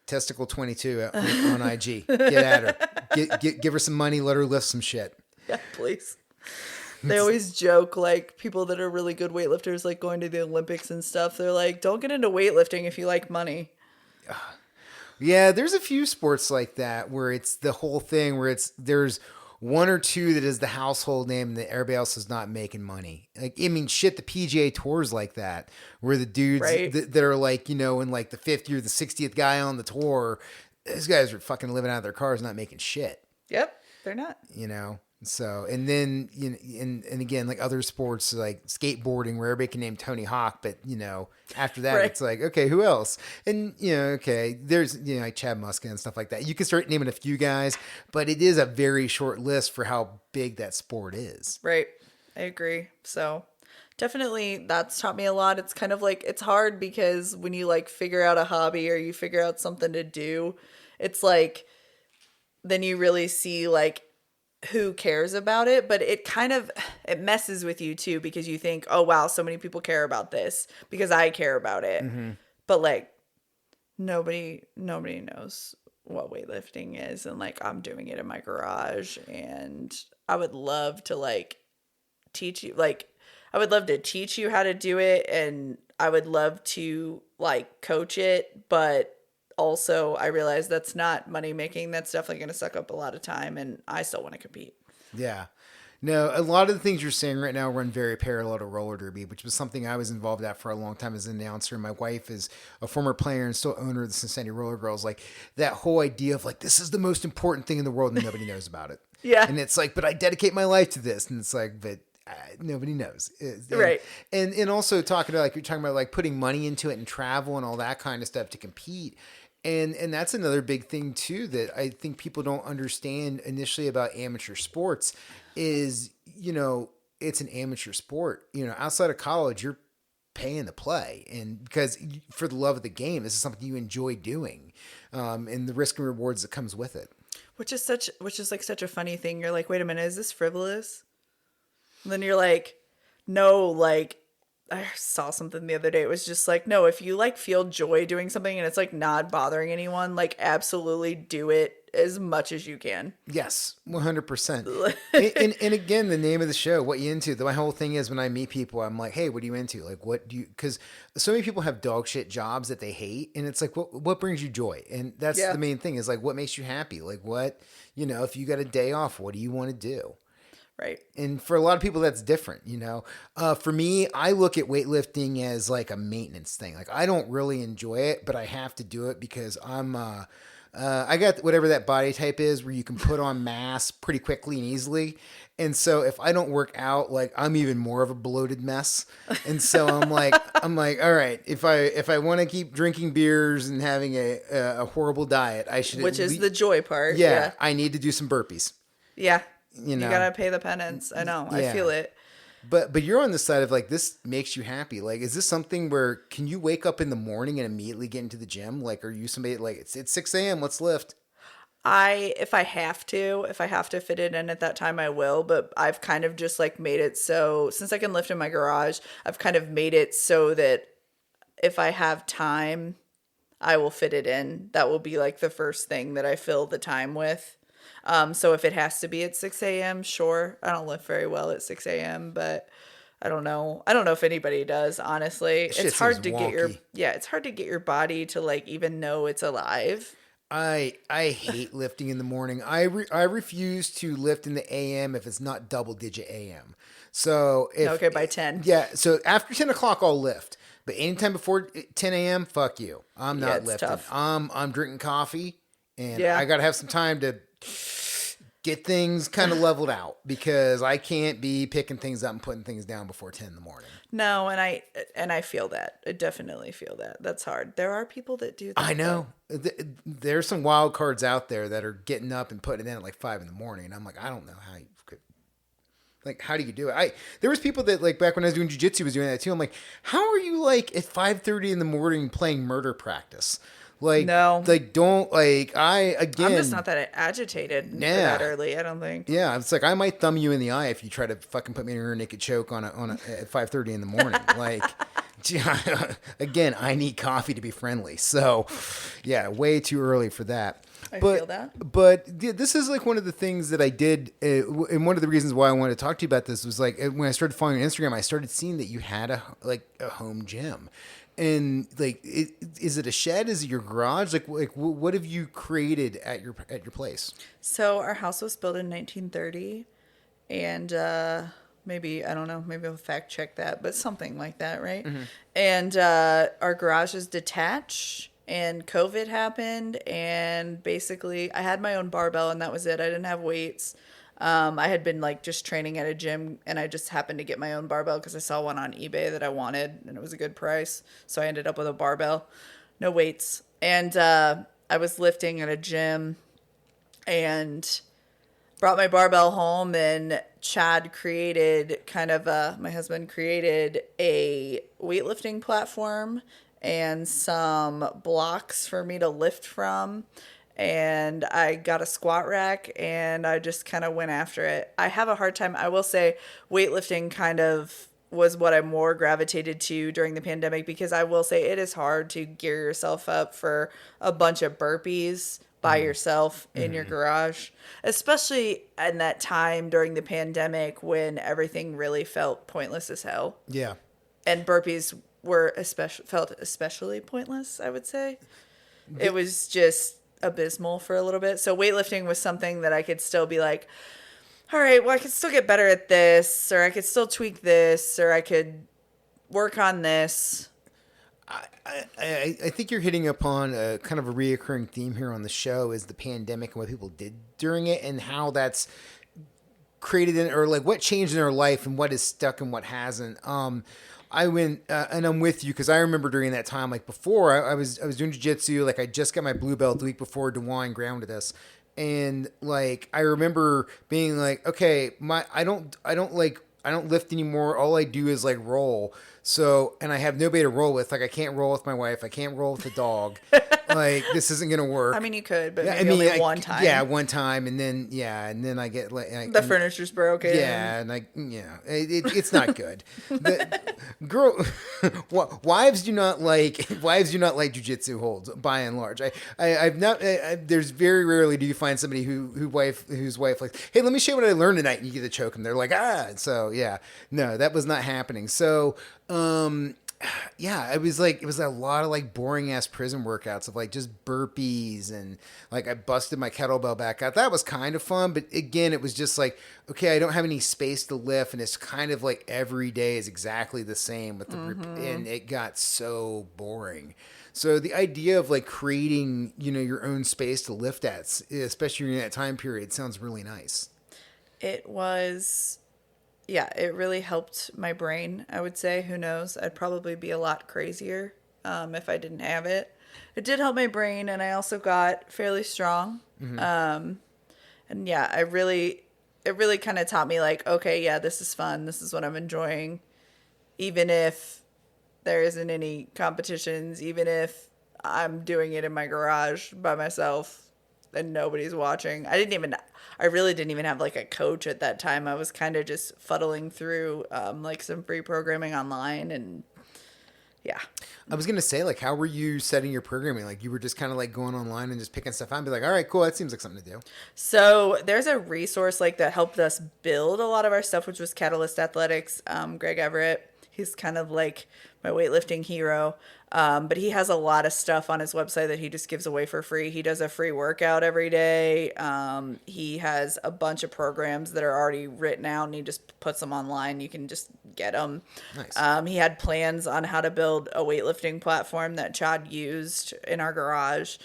Testicle 22 on IG. Get at her. Give her some money. Let her lift some shit. Yeah, please. They always joke, like, people that are really good weightlifters, like going to the Olympics and stuff. They're like, don't get into weightlifting if you like money. Yeah, there's a few sports like that where it's the whole thing where there's one or two that is the household name and that everybody else is not making money. Like, I mean, shit, the PGA Tour's like that, where the dudes that are like, in like the 50th or the 60th guy on the tour, these guys are fucking living out of their cars, not making shit. Yep, they're not. So, and then, and again, like other sports like skateboarding where everybody can name Tony Hawk, but, after that, It's like, okay, who else? And, okay, there's, like Chad Muska and stuff like that. You can start naming a few guys, but it is a very short list for how big that sport is. Right. I agree. So definitely that's taught me a lot. It's kind of like, it's hard because when you like figure out a hobby or you figure out something to do, it's like, then you really see like, who cares about it, but it messes with you too, because you think, oh wow, so many people care about this because I care about it. But like nobody knows what weightlifting is, and like I'm doing it in my garage, and I would love to like teach you, like I would love to teach you how to do it, and I would love to like coach it, but also, I realize that's not money making. That's definitely going to suck up a lot of time, and I still want to compete. Yeah. No, a lot of the things you're saying right now run very parallel to roller derby, which was something I was involved at for a long time as an announcer. My wife is a former player and still owner of the Cincinnati Roller Girls. Like that whole idea of like, this is the most important thing in the world and nobody knows about it. Yeah. And it's like, but I dedicate my life to this. And it's like, but nobody knows. Right. And also talking about, like, you're talking about, like, putting money into it and travel and all that kind of stuff to compete. And that's another big thing too that I think people don't understand initially about amateur sports is, it's an amateur sport. Outside of college, you're paying to play, and because for the love of the game, this is something you enjoy doing, and the risk and rewards that comes with it. Which is like such a funny thing. You're like, wait a minute, is this frivolous? And then you're like, no, like, I saw something the other day. It was just like, no, if you like feel joy doing something and it's like not bothering anyone, like absolutely do it as much as you can. Yes, 100%. and again, the name of the show, what you into? My whole thing is when I meet people, I'm like, hey, what are you into? Like, what do you? Because so many people have dog shit jobs that they hate, and it's like, what brings you joy? And that's the main thing is like, what makes you happy? Like, what if you got a day off, what do you want to do? Right. And for a lot of people, that's different, For me, I look at weightlifting as like a maintenance thing. Like, I don't really enjoy it, but I have to do it because I got whatever that body type is where you can put on mass pretty quickly and easily. And so if I don't work out, like, I'm even more of a bloated mess. And so I'm like, all right, if I want to keep drinking beers and having a horrible diet, I should, which is the joy part. Yeah, I need to do some burpees. Yeah. You gotta pay the penance. I know. Yeah. I feel it. But you're on the side of like, this makes you happy. Like, is this something where can you wake up in the morning and immediately get into the gym? Like, are you somebody like it's 6 a.m. Let's lift? If I have to fit it in at that time, I will. But I've kind of just like made it so since I can lift in my garage, I've kind of made it so that if I have time, I will fit it in. That will be like the first thing that I fill the time with. So if it has to be at 6 a.m., sure. I don't lift very well at 6 a.m., but I don't know. I don't know if anybody does, honestly. It's hard to it's hard to get your body to like even know it's alive. I hate lifting in the morning. I refuse to lift in the AM if it's not double digit AM. So by 10. Yeah. So after 10 o'clock, I'll lift. But anytime before 10 a.m., fuck you. I'm not lifting. Tough. I'm drinking coffee, and I got to have some time to get things kind of leveled out because I can't be picking things up and putting things down before 10 in the morning. No, and I feel that. I definitely feel that. That's hard. There are people that do that. I know. There's some wild cards out there that are getting up and putting it in at like 5 in the morning. And I'm like, I don't know how you could. Like, how do you do it? There was people that, like, back when I was doing jiu-jitsu was doing that too. I'm like, how are you, like, at 5:30 in the morning playing murder practice? Like, no. Like, don't, like, I'm just not that agitated that early, I don't think. Yeah, it's like, I might thumb you in the eye if you try to fucking put me in a rear naked choke at 5:30 in the morning. Like, again, I need coffee to be friendly. So, yeah, way too early for that. I feel that. But this is like one of the things that I did, and one of the reasons why I wanted to talk to you about this was like when I started following you on Instagram, I started seeing that you had a home gym. And like, is it a shed? Is it your garage? Like what have you created at your place? So our house was built in 1930, and maybe I don't know, maybe I'll fact check that, but something like that, right? Mm-hmm. And our garage is detached. And COVID happened, and basically I had my own barbell, and that was it. I didn't have weights. I had been like just training at a gym, and I just happened to get my own barbell because I saw one on eBay that I wanted, and it was a good price. So I ended up with a barbell, no weights. And I was lifting at a gym and brought my barbell home, and Chad created my husband created a weightlifting platform and some blocks for me to lift from. And I got a squat rack, and I just kind of went after it. I have a hard time. I will say weightlifting kind of was what I more gravitated to during the pandemic, because I will say it is hard to gear yourself up for a bunch of burpees by yourself in your garage, especially in that time during the pandemic when everything really felt pointless as hell. Yeah. And burpees felt especially pointless, I would say. It was just abysmal for a little bit. So weightlifting was something that I could still be like, all right, well, I could still get better at this, or I could still tweak this, or I could work on this. I think you're hitting upon a kind of a reoccurring theme here on the show is the pandemic and what people did during it and how that's created in, or like what changed in her life and what is stuck and what hasn't. I went and I'm with you because I remember during that time, like before I was doing jiu-jitsu, like I just got my blue belt the week before DeWine grounded us. And like I remember being like, okay, I don't lift anymore. All I do is like roll. So, and I have nobody to roll with. Like I can't roll with my wife. I can't roll with the dog. Like this isn't gonna work. I mean, you could, but Yeah, maybe only one time. Yeah, one time, and then I get like The furniture's broken. yeah, and it's not good. The girl, wives do not like jujitsu holds by and large. I've not. There's very rarely do you find somebody whose wife like, hey, let me show you what I learned tonight, and you get to choke them. They're like, ah. So yeah, no, that was not happening. So yeah, it was a lot of like boring ass prison workouts of like just burpees, and like I busted my kettlebell back out. That was kind of fun, but again, it was just like, okay, I don't have any space to lift, and it's kind of like every day is exactly the same with the and it got so boring. So the idea of like creating, your own space to lift at, especially in that time period, sounds really nice. It was, yeah, it really helped my brain, I would say. Who knows? I'd probably be a lot crazier if I didn't have it. It did help my brain, and I also got fairly strong. And yeah, it really kind of taught me like, okay, yeah, this is fun. This is what I'm enjoying. Even if there isn't any competitions, even if I'm doing it in my garage by myself and nobody's watching. I really didn't even have like a coach at that time. I was kind of just fuddling through like some free programming online, and yeah. I was going to say, like, how were you setting your programming? Like, you were just kind of like going online and just picking stuff out and be like, all right, cool. That seems like something to do. So there's a resource like that helped us build a lot of our stuff, which was Catalyst Athletics. Greg Everett, he's kind of like my weightlifting hero. But he has a lot of stuff on his website that he just gives away for free. He does a free workout every day. He has a bunch of programs that are already written out, and he just puts them online. You can just get them. Nice. He had plans on how to build a weightlifting platform that Chad used in our garage.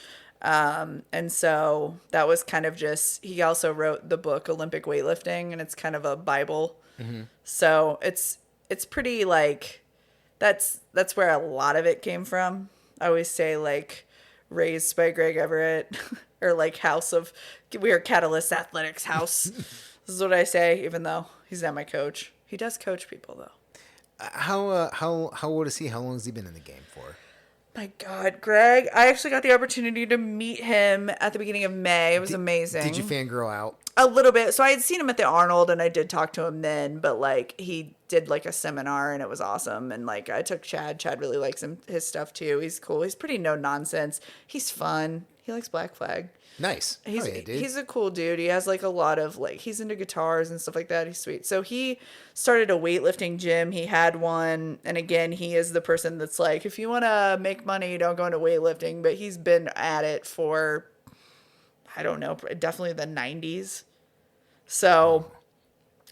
And so that was kind of just, he also wrote the book Olympic Weightlifting, and it's kind of a Bible. So it's pretty like, that's where a lot of it came from. I always say like raised by Greg Everett or like we are Catalyst Athletics house. This is what I say, even though he's not my coach. He does coach people though. How old is he? How long has he been in the game for? My God, Greg. I actually got the opportunity to meet him at the beginning of May. It was amazing. Did you fangirl out? A little bit. So I had seen him at the Arnold, and I did talk to him then, but like he did like a seminar, and it was awesome. And like I took Chad. Chad really likes his stuff too. He's cool. He's pretty no nonsense. He's fun. He likes Black Flag. Nice. He's a cool dude. He has like a lot of like, he's into guitars and stuff like that. He's sweet. So he started a weightlifting gym. He had one. And again, he is the person that's like, if you want to make money, don't go into weightlifting. But he's been at it for, I don't know, definitely the 90s. So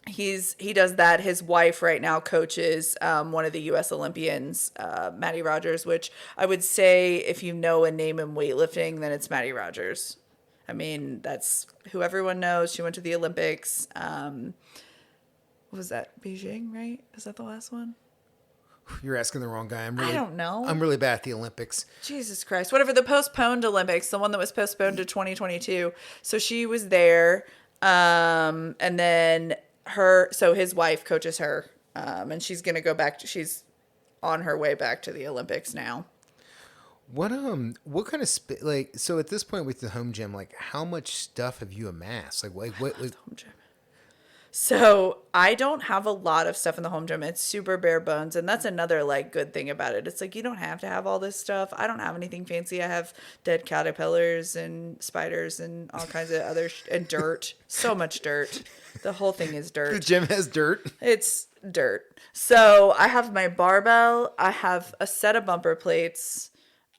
he does that. His wife right now coaches one of the U.S. Olympians, Maddie Rogers, which I would say if you know a name in weightlifting, then it's Maddie Rogers. I mean, that's who everyone knows. She went to the Olympics. What was that? Beijing, right? Is that the last one? You're asking the wrong guy. I don't know. I'm really bad at the Olympics. Jesus Christ. Whatever, the postponed Olympics, the one that was postponed to 2022. So she was there. And then his wife coaches her. And she's going to go back. She's on her way back to the Olympics now. What kind of so at this point with the home gym, like how much stuff have you amassed? Like what home gym. So I don't have a lot of stuff in the home gym. It's super bare bones, and that's another like good thing about it. It's like you don't have to have all this stuff. I don't have anything fancy. I have dead caterpillars and spiders and all kinds of other and dirt. So much dirt. The whole thing is dirt. The gym has dirt. It's dirt. So I have my barbell. I have a set of bumper plates.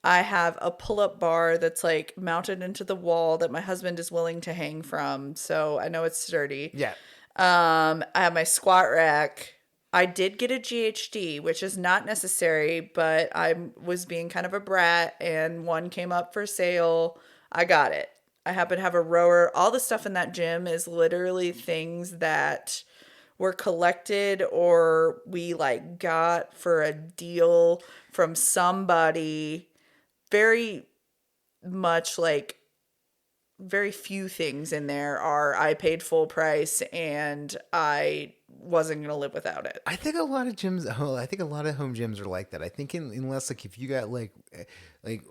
I have a pull-up bar that's like mounted into the wall that my husband is willing to hang from. So I know it's sturdy. Yeah. I have my squat rack. I did get a GHD, which is not necessary, but I was being kind of a brat and one came up for sale. I got it. I happen to have a rower. All the stuff in that gym is literally things that were collected or we like got for a deal from somebody. Very much like very few things in there are I paid full price and I wasn't gonna live without it. I think a lot of gyms. Oh, I think a lot of home gyms are like that. I think unless like if you got like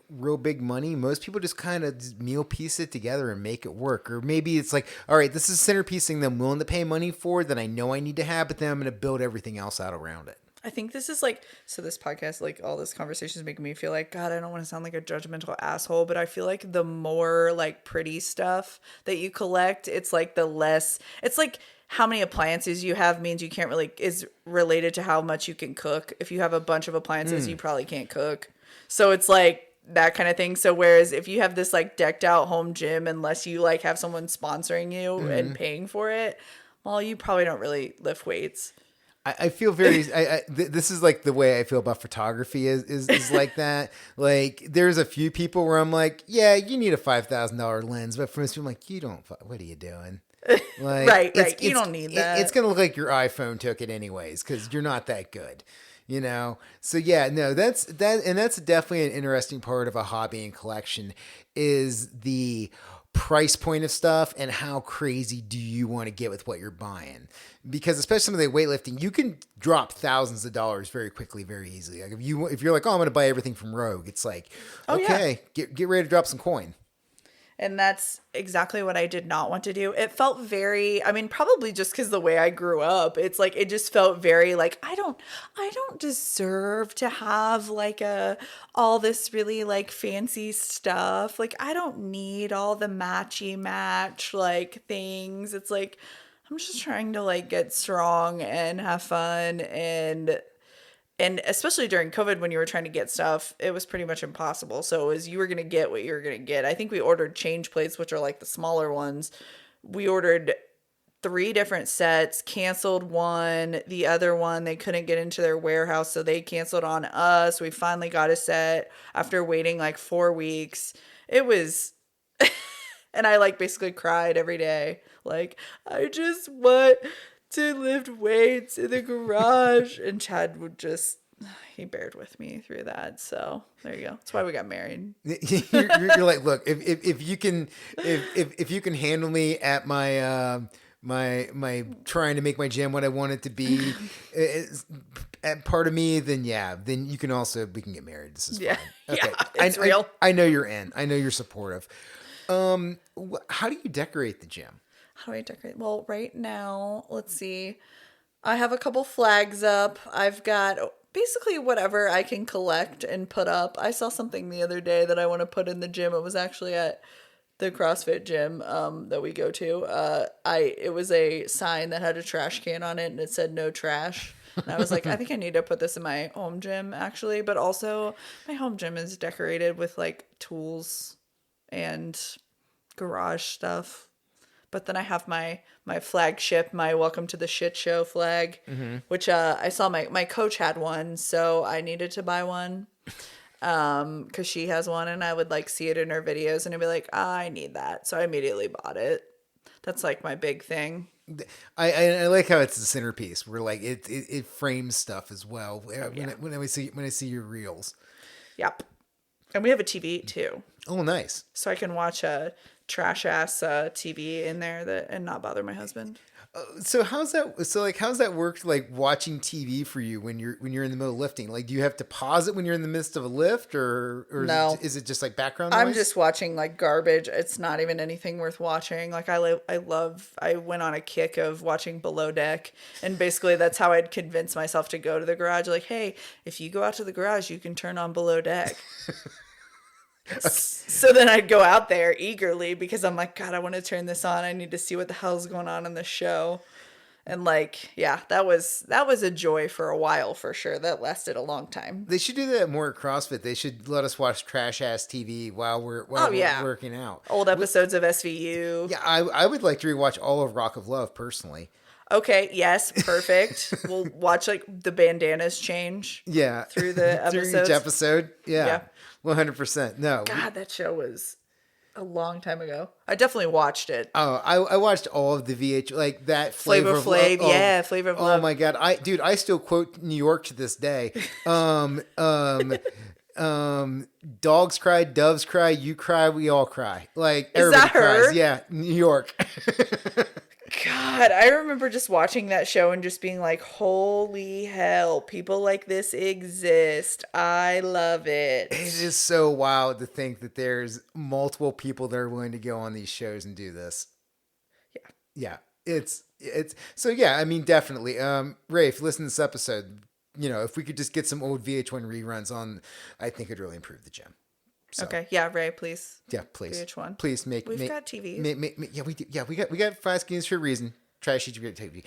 real big money, most people just kind of meal piece it together and make it work. Or maybe it's like, all right, this is centerpiece thing that I'm willing to pay money for that I know I need to have, but then I'm going to build everything else out around it. I think this is like, so this podcast, like all this conversation is making me feel like, God, I don't want to sound like a judgmental asshole, but I feel like the more like pretty stuff that you collect, it's like the less, it's like how many appliances you have means you can't really, is related to how much you can cook. If you have a bunch of appliances, you probably can't cook. So it's like that kind of thing. So whereas if you have this like decked out home gym, unless you like have someone sponsoring you and paying for it, well, you probably don't really lift weights. I feel very. This is like the way I feel about photography is like that. Like there's a few people where I'm like, yeah, you need a $5,000 lens, but for most people, I'm like, you don't. What are you doing? Like, Right. You don't need that. It's gonna look like your iPhone took it anyways because you're not that good. You know, so yeah, no, that's definitely an interesting part of a hobby and collection is the price point of stuff and how crazy do you want to get with what you're buying, because especially some of the weightlifting, you can drop thousands of dollars very quickly, very easily. Like if you're like, oh, I'm going to buy everything from Rogue, it's like, okay, get ready to drop some coin. And that's exactly what I did not want to do. It felt very, I mean, probably just because the way I grew up, it's like, it just felt very like, I don't deserve to have like all this really like fancy stuff. Like, I don't need all the matchy match like things. It's like, I'm just trying to like get strong and have fun and especially during COVID when you were trying to get stuff, it was pretty much impossible. So it was you were going to get what you were going to get. I think we ordered change plates, which are like the smaller ones. We ordered 3 different sets, canceled one. The other one, they couldn't get into their warehouse, so they canceled on us. We finally got a set after waiting like 4 weeks. It was... and I like basically cried every day. Like, I just want to lift weights in the garage. And Chad would just, he bared with me through that. So there you go. That's why we got married. you're like, look, if you can handle me at my my trying to make my gym what I want it to be at part of me, then then you can also, we can get married. This is fine. Okay. Yeah, it's real. I know you're in. I know you're supportive. How do you decorate the gym? How do I decorate? Well, right now, let's see. I have a couple flags up. I've got basically whatever I can collect and put up. I saw something the other day that I want to put in the gym. It was actually at the CrossFit gym that we go to. It was a sign that had a trash can on it and it said no trash. And I was like, I think I need to put this in my home gym actually, but also my home gym is decorated with like tools and garage stuff. But then I have my flagship, my Welcome to the Shit Show flag, which I saw my coach had one, so I needed to buy one because she has one, and I would like see it in her videos, and I'd be like, I need that. So I immediately bought it. That's like my big thing. I like how it's the centerpiece. Where like it frames stuff as well. When I see your reels. Yep. And we have a TV too. Oh, nice. So I can watch a trash ass TV in there and not bother my husband. So how's that work? Like watching TV for you when you're in the middle of lifting? Like, do you have to pause it when you're in the midst of a lift, or no? Is it just like background noise? I'm just watching like garbage. It's not even anything worth watching. Like I went on a kick of watching Below Deck, and basically that's how I'd convince myself to go to the garage. Like, hey, if you go out to the garage, you can turn on Below Deck. So then I'd go out there eagerly because I'm like, God, I want to turn this on. I need to see what the hell's going on in the show. And like, yeah, that was a joy for a while for sure. That lasted a long time. They should do that more at CrossFit. They should let us watch trash ass TV while we're working out. Old episodes of SVU. Yeah, I would like to rewatch all of Rock of Love personally. Okay, yes, perfect. We'll watch like the bandanas change. Yeah. Through the episodes. Through each episode. Yeah. 100%. No. God, that show was a long time ago. I definitely watched it. Oh, I watched all of the VH, like that Flavor of Flav, Love. yeah, Flavor of Oh Love. my God. I still quote New York to this day. Dogs cry, doves cry, you cry, we all cry. Like Is everybody that her? cries. Yeah, New York. God, I remember just watching that show and just being like, holy hell, people like this exist. I love it. It is so wild to think that there's multiple people that are willing to go on these shows and do this. Yeah. Yeah. It's so yeah, I mean definitely. Ray, if you listen to this episode, if we could just get some old VH1 reruns on, I think it'd really improve the gym. So, Okay. Yeah, Ray, please. yeah, please. VH1. Please make We've make, got TVs. yeah, we do. Yeah, we got Five Skins for a reason. Trashy TV.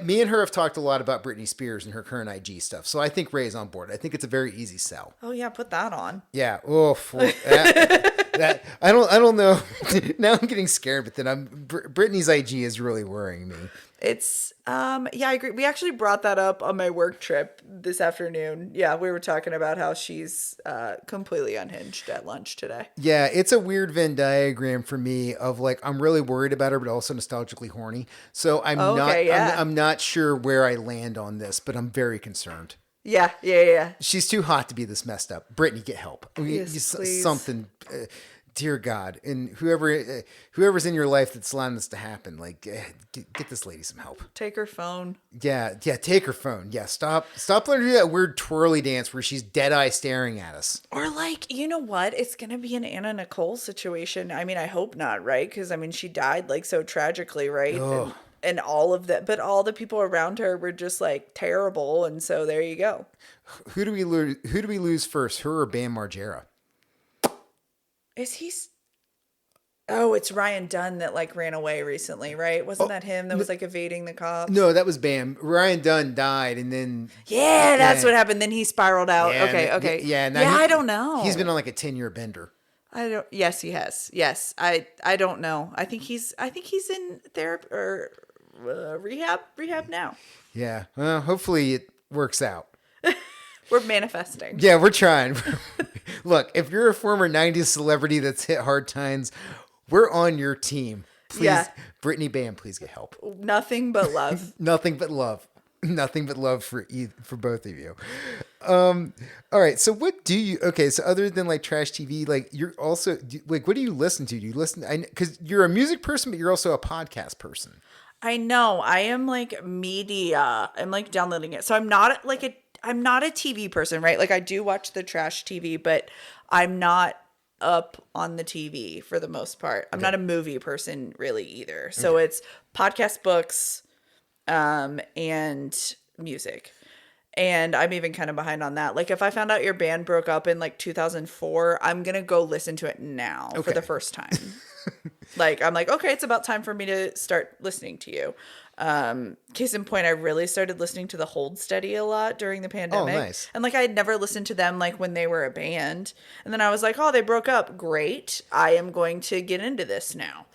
Me and her have talked a lot about Britney Spears and her current IG stuff, so I think Ray's on board. I think it's a very easy sell. Oh yeah, put that on. Yeah. Oh, that I don't know. Now I'm getting scared, but then Britney's IG is really worrying me. It's yeah, I agree. We actually brought that up on my work trip this afternoon. Yeah, we were talking about how she's completely unhinged at lunch today. Yeah, it's a weird Venn diagram for me of like I'm really worried about her, but also nostalgically horny. So I'm not sure where I land on this, but I'm very concerned. Yeah. She's too hot to be this messed up. Brittany, get help. Yes, please. Something. Dear God, and whoever's in your life that's allowing this to happen, like get this lady some help. Take her phone. Yeah, take her phone. Yeah, stop letting her do that weird twirly dance where she's dead eye staring at us. Or like, you know what? It's gonna be an Anna Nicole situation. I mean, I hope not, right? Because I mean, she died like so tragically, right? And all of that, but all the people around her were just like terrible, and so there you go. Who do we lose first, her or Bam Margera? Is he? Oh, it's Ryan Dunn that like ran away recently, right? Wasn't that him that was like evading the cops? No, that was Bam. Ryan Dunn died, and then that's what happened. Then he spiraled out. Yeah, Okay. Yeah, I don't know. He's been on like a 10-year bender. I don't. Yes, he has. Yes, I don't know. I think he's in therapy or rehab now. Yeah. Well, hopefully it works out. We're manifesting. Yeah, we're trying. Look, if you're a former 90s celebrity that's hit hard times, we're on your team. Please, Brittany Bam, please get help. Nothing but love. Nothing but love. Nothing but love for both of you. All right. So what do you? Okay. So other than like trash TV, like you're also like, what do you listen to? Do you listen? Because you're a music person, but you're also a podcast person. I know. I am like media. I'm like downloading it. So I'm not a TV person, right? Like I do watch the trash TV, but I'm not up on the TV for the most part. I'm not a movie person really either. So it's podcast, books, and music. And I'm even kind of behind on that. Like if I found out your band broke up in like 2004, I'm going to go listen to it now for the first time. Like, I'm like, okay, it's about time for me to start listening to you. Case in point, I really started listening to the Hold Steady a lot during the pandemic. Oh, nice. And like, I had never listened to them like when they were a band. And then I was like, oh, they broke up. Great. I am going to get into this now.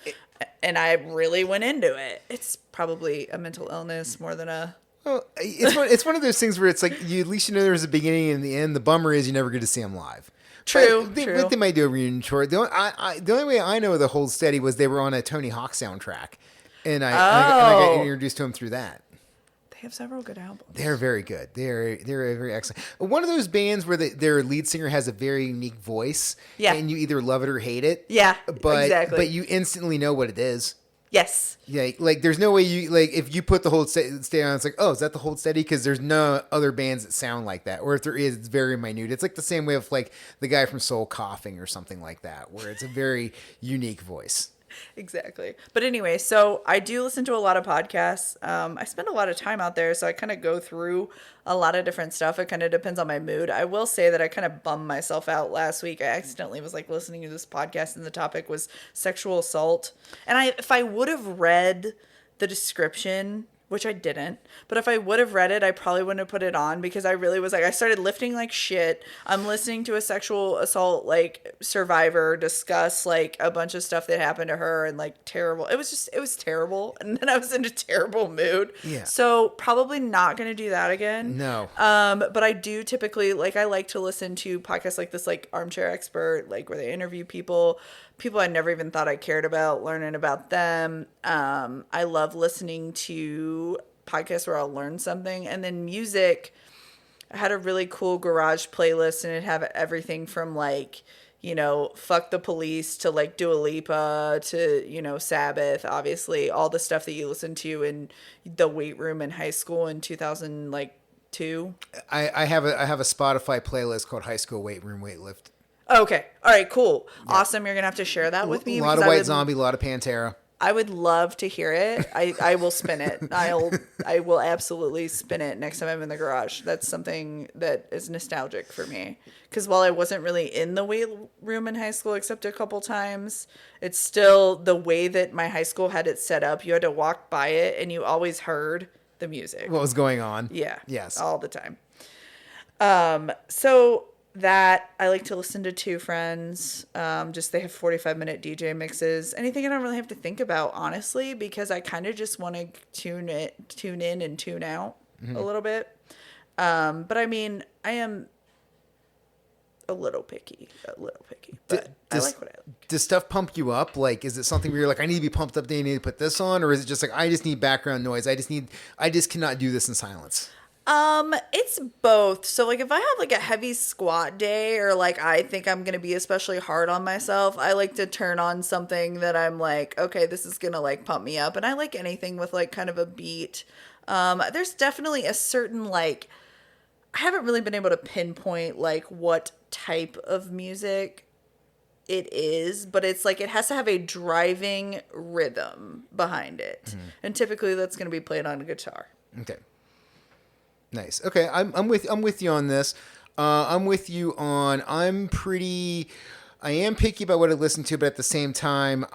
And I really went into it. It's probably a mental illness more than a... Well, it's one of those things where it's like, at least you know there's a beginning and the end. The bummer is you never get to see them live. True. They might do a reunion tour. The only way I know of the Hold Steady was they were on a Tony Hawk soundtrack, and I got introduced to them through that. They have several good albums. They're very good. They're very excellent. One of those bands where their lead singer has a very unique voice, and you either love it or hate it. Yeah, exactly. But you instantly know what it is. Yes. Yeah, like there's no way you like if you put the Hold Steady on, it's like, oh, is that the Hold Steady? Because there's no other bands that sound like that, or if there is, it's very minute. It's like the same way of like the guy from Soul Coughing or something like that, where it's a very unique voice. Exactly. But anyway, so I do listen to a lot of podcasts. I spend a lot of time out there, so I kind of go through a lot of different stuff. It kind of depends on my mood. I will say that I kind of bummed myself out last week. I accidentally was like listening to this podcast and the topic was sexual assault. And if I would have read the description, which I didn't, but if I would have read it, I probably wouldn't have put it on because I really was like, I started lifting like shit. I'm listening to a sexual assault like survivor discuss like a bunch of stuff that happened to her and like terrible. It was terrible. And then I was in a terrible mood. Yeah. So probably not going to do that again. No. But I do typically like, I like to listen to podcasts like this, like Armchair Expert, like where they interview people people I never even thought I cared about, learning about them. I love listening to podcasts where I'll learn something. And then music, I had a really cool garage playlist, and it had everything from like, Fuck the Police to like Dua Lipa to, Sabbath, obviously, all the stuff that you listened to in the weight room in high school in 2000, like, two. I have a Spotify playlist called High School Weight Room Weightlift. Okay. All right, cool. Yeah. Awesome. You're going to have to share that with me. A lot of White Zombie, a lot of Pantera. I would love to hear it. I will spin it. I will absolutely spin it next time I'm in the garage. That's something that is nostalgic for me. Because while I wasn't really in the weight room in high school except a couple times, it's still the way that my high school had it set up. You had to walk by it and you always heard the music. What was going on? Yeah. Yes. All the time. So that I like to listen to Two Friends. Just they have 45-minute DJ mixes. Anything I don't really have to think about, honestly, because I kind of just want to tune in and tune out a little bit. But I mean, I am a little picky, but I like what I like. Does stuff pump you up? Like, is it something where you're like, I need to be pumped up, I need to put this on? Or is it just like, I just need background noise. I just cannot do this in silence. It's both. So like if I have like a heavy squat day or like I think I'm going to be especially hard on myself, I like to turn on something that I'm like, okay, this is going to like pump me up. And I like anything with like kind of a beat. There's definitely a certain like, I haven't really been able to pinpoint like what type of music it is, but it's like it has to have a driving rhythm behind it. And typically that's going to be played on a guitar. Okay. Nice. Okay, I'm with you on this. I'm with you on. I am picky about what I listen to, but at the same time,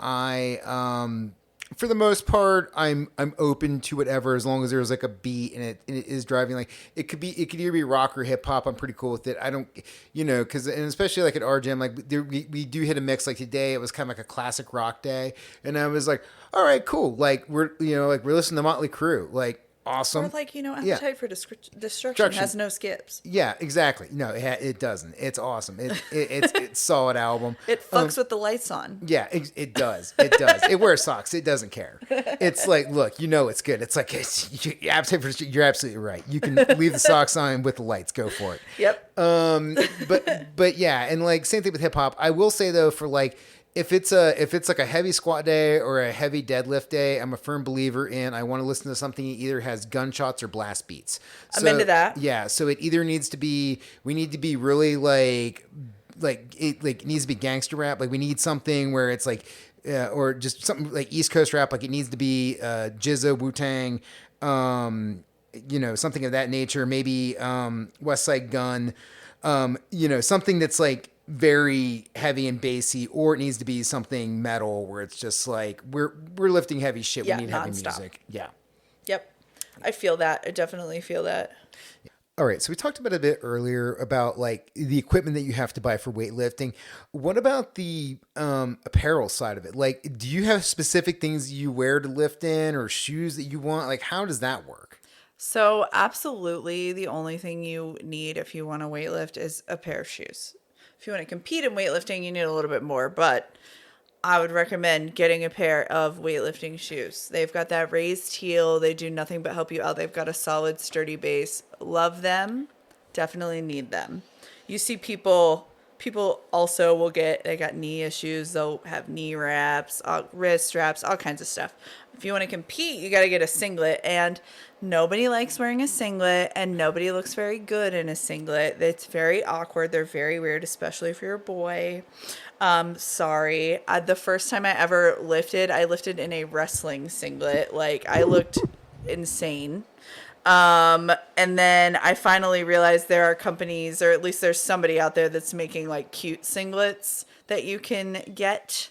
for the most part, I'm open to whatever as long as there's like a beat and it is driving. Like it could either be rock or hip hop. I'm pretty cool with it. I don't, because and especially like at our gym, like we do hit a mix. Like today, it was kind of like a classic rock day, and I was like, all right, cool. Like we're listening to Motley Crue, like. Awesome. Or like, Appetite for Destruction has no skips. Yeah, exactly. No, it doesn't. It's awesome. It's a solid album. It fucks with the lights on. Yeah, it does. It does. It wears socks. It doesn't care. It's like, look, it's good. It's like, Appetite for Destruction, you're absolutely right. You can leave the socks on with the lights. Go for it. Yep. But yeah, and like same thing with hip hop. I will say though, for like, if it's like a heavy squat day or a heavy deadlift day, I'm a firm believer in I want to listen to something that either has gunshots or blast beats. I'm into that. Yeah, so it either needs to be we need to be really like it needs to be gangster rap. Like we need something where it's like or just something like East Coast rap. Like it needs to be GZA, Wu-Tang, something of that nature. Maybe West Side Gun, something that's like very heavy and bassy, or it needs to be something metal where it's just like we're lifting heavy shit. Yeah, we need heavy music. Yeah. Yep. I feel that. I definitely feel that. All right. So we talked about a bit earlier about like the equipment that you have to buy for weightlifting. What about the apparel side of it? Like, do you have specific things you wear to lift in or shoes that you want? Like, how does that work? So absolutely the only thing you need if you want to weightlift is a pair of shoes. If you want to compete in weightlifting, you need a little bit more, but I would recommend getting a pair of weightlifting shoes. They've got that raised heel. They do nothing but help you out. They've got a solid, sturdy base. Love them. Definitely need them. You see people also they got knee issues. They'll have knee wraps, wrist straps, all kinds of stuff. If you want to compete, you got to get a singlet, and nobody likes wearing a singlet, and nobody looks very good in a singlet. It's very awkward. They're very weird, especially if you're a boy. Sorry. The first time I ever lifted, I lifted in a wrestling singlet. Like, I looked insane. And then I finally realized there are companies, or at least there's somebody out there that's making like cute singlets that you can get.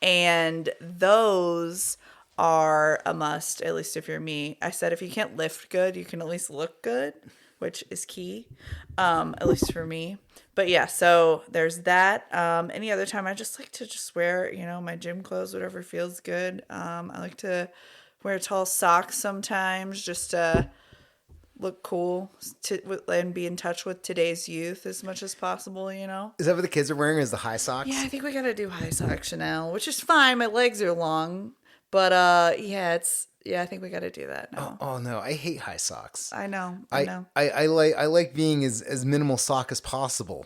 And those are a must, at least if you're me. I said, if you can't lift good, you can at least look good, which is key, at least for me. But yeah, so there's that. Any other time, I just like to just wear, my gym clothes, whatever feels good. I like to wear tall socks sometimes, just to look cool and be in touch with today's youth as much as possible, you know? Is that what the kids are wearing? Is the high socks? Yeah, I think we gotta do high sock Chanel, which is fine. My legs are long, but I think we gotta do that now. Oh no, I hate high socks. I know, I know. I like being as minimal sock as possible.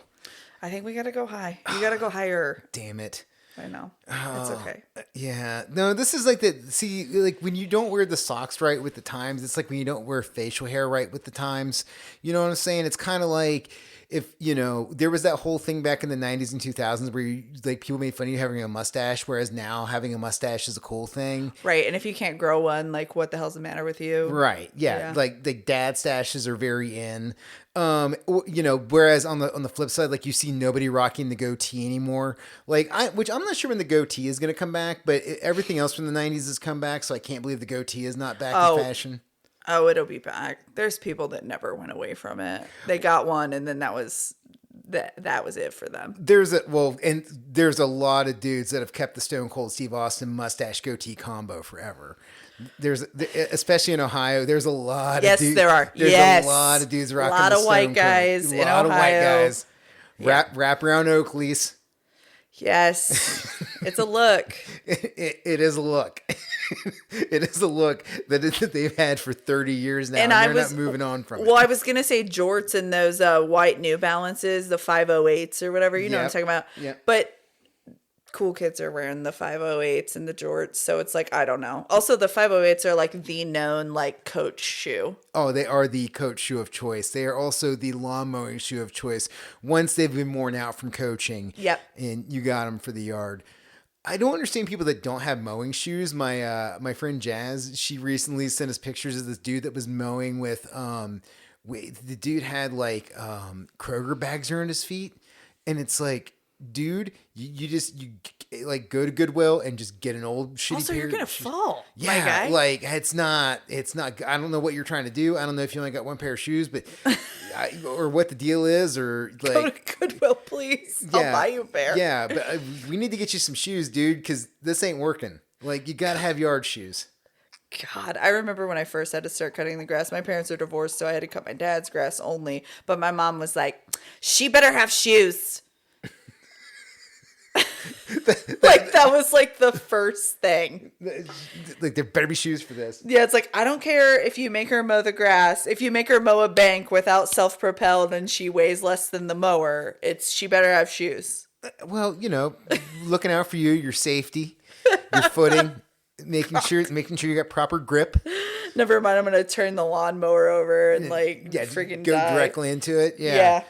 I think we gotta go high. You gotta go higher. Damn it. I know. It's okay. Yeah. No, this is like like when you don't wear the socks right with the times, it's like when you don't wear facial hair right with the times. You know what I'm saying? It's kind of like if, there was that whole thing back in the 90s and 2000s where like people made fun of you having a mustache, whereas now having a mustache is a cool thing. Right. And if you can't grow one, like what the hell's the matter with you? Right. Yeah. Like the dad stashes are very in. Whereas on the flip side, like you see nobody rocking the goatee anymore. Which I'm not sure when the goatee is going to come back, but everything else from the 90s has come back. So I can't believe the goatee is not back in fashion. Oh, it'll be back. There's people that never went away from it. They got one, and then that was it for them. There's a lot of dudes that have kept the Stone Cold Steve Austin mustache goatee combo forever. Especially in Ohio, there's a lot of dudes. Yes, there are. There's a lot of dudes rocking a lot the of white Stone guys Cold. in Ohio. A lot of white guys. Wrap around Oakleys. Yes, it's a look. It is a look. It is a look that they've had for 30 years now, and they're not moving on from it. Well, I was going to say jorts and those white New Balances, the 508s or whatever, you know what I'm talking about. Yeah. But cool kids are wearing the 508s and the jorts, so it's like, I don't know. Also, the 508s are like the known like coach shoe. Oh, they are the coach shoe of choice. They are also the lawn mowing shoe of choice once they've been worn out from coaching. Yep. And you got them for the yard. I don't understand people that don't have mowing shoes. My friend Jazz, she recently sent us pictures of this dude that was mowing with the dude had like Kroger bags around his feet, and it's like, dude, you like go to Goodwill and just get an old shitty Also, pair you're gonna of shoes. fall. Yeah, my guy. like it's not. I don't know what you're trying to do. I don't know if you only got one pair of shoes, but or what the deal is, or like Go to Goodwill, please. I'll buy you a pair. Yeah, but we need to get you some shoes, dude, because this ain't working. Like you gotta have yard shoes. God, I remember when I first had to start cutting the grass. My parents are divorced, so I had to cut my dad's grass only. But my mom was like, "She better have shoes." Like that was like the first thing. Like there better be shoes for this. Yeah, it's like, I don't care if you make her mow the grass. If you make her mow a bank without self-propelled and she weighs less than the mower, she better have shoes. Well, looking out for you, your safety, your footing, making sure you got proper grip. Never mind, I'm gonna turn the lawnmower over and freaking go die. directly into it. Yeah.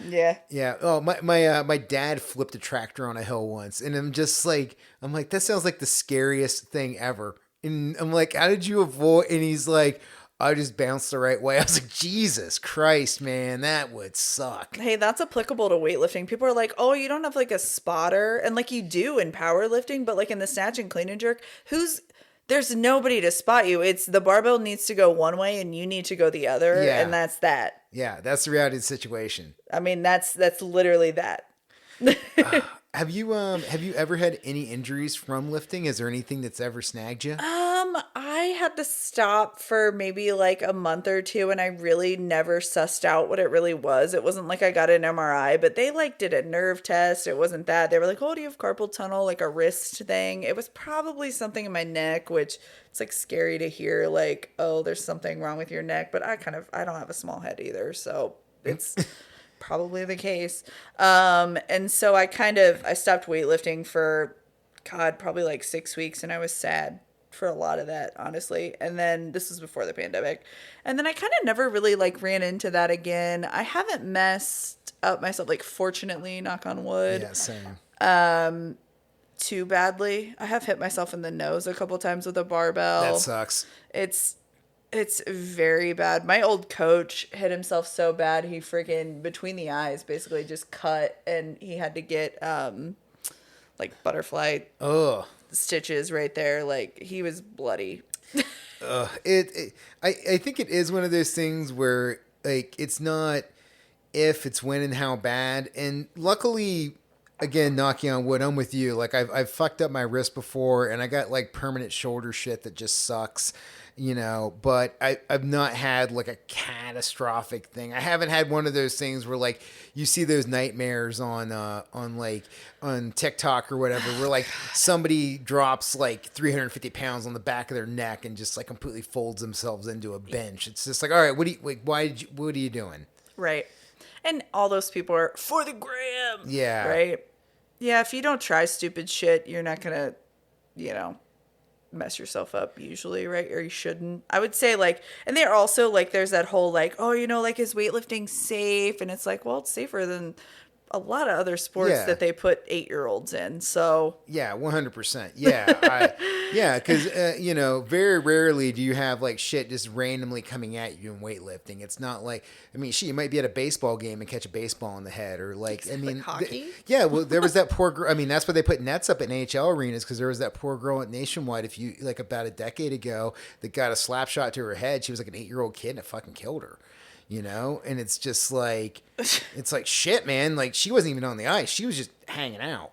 Yeah. Oh, my dad flipped a tractor on a hill once, and I'm like, that sounds like the scariest thing ever. And I'm like, how did you avoid? And he's like, I just bounced the right way. I was like, Jesus Christ, man, that would suck. Hey, that's applicable to weightlifting. People are like, oh, you don't have like a spotter. And like you do in powerlifting, but like in the snatch and clean and jerk, there's nobody to spot you. It's the barbell needs to go one way and you need to go the other. Yeah. And that's that. Yeah, that's the reality of the situation. I mean, that's literally that. Have you ever had any injuries from lifting? Is there anything that's ever snagged you? I had to stop for maybe like a month or two, and I really never sussed out what it really was. It wasn't like I got an MRI, but they like did a nerve test. It wasn't that. They were like, oh, do you have carpal tunnel, like a wrist thing? It was probably something in my neck, which it's like scary to hear, like, oh, there's something wrong with your neck. But I don't have a small head either, so it's probably the case. And so I stopped weightlifting for, God, probably like 6 weeks, and I was sad for a lot of that, honestly. And then this was before the pandemic. And then I kind of never really like ran into that again. I haven't messed up myself, like fortunately, knock on wood. Yeah, same. Too badly. I have hit myself in the nose a couple times with a barbell. That sucks. It's very bad. My old coach hit himself so bad he freaking between the eyes basically just cut, and he had to get like butterfly stitches right there. Like he was bloody. I think it is one of those things where like it's not if, it's when and how bad. And luckily again, knocking on wood, I'm with you. Like I've fucked up my wrist before, and I got like permanent shoulder shit that just sucks, But I've not had like a catastrophic thing. I haven't had one of those things where like you see those nightmares on TikTok or whatever, where like somebody drops like 350 pounds on the back of their neck and just like completely folds themselves into a bench. It's just like, all right, what are you doing? Right. And all those people are for the gram. Yeah. Right. Yeah. If you don't try stupid shit, you're not going to, mess yourself up usually. Right. Or you shouldn't. I would say like, and they're also like, there's that whole like, oh, like, is weightlifting safe? And it's like, well, it's safer than a lot of other sports that they put 8-year-olds in. So yeah, 100%. Yeah, because very rarely do you have like shit just randomly coming at you in weightlifting. It's not like, you might be at a baseball game and catch a baseball in the head, or like, like hockey. Well, there was that poor girl. That's why they put nets up at NHL arenas, because there was that poor girl at Nationwide, about a decade ago, that got a slap shot to her head. She was like an 8-year-old kid, and it fucking killed her. And it's just like, it's like shit, man. Like she wasn't even on the ice. She was just hanging out,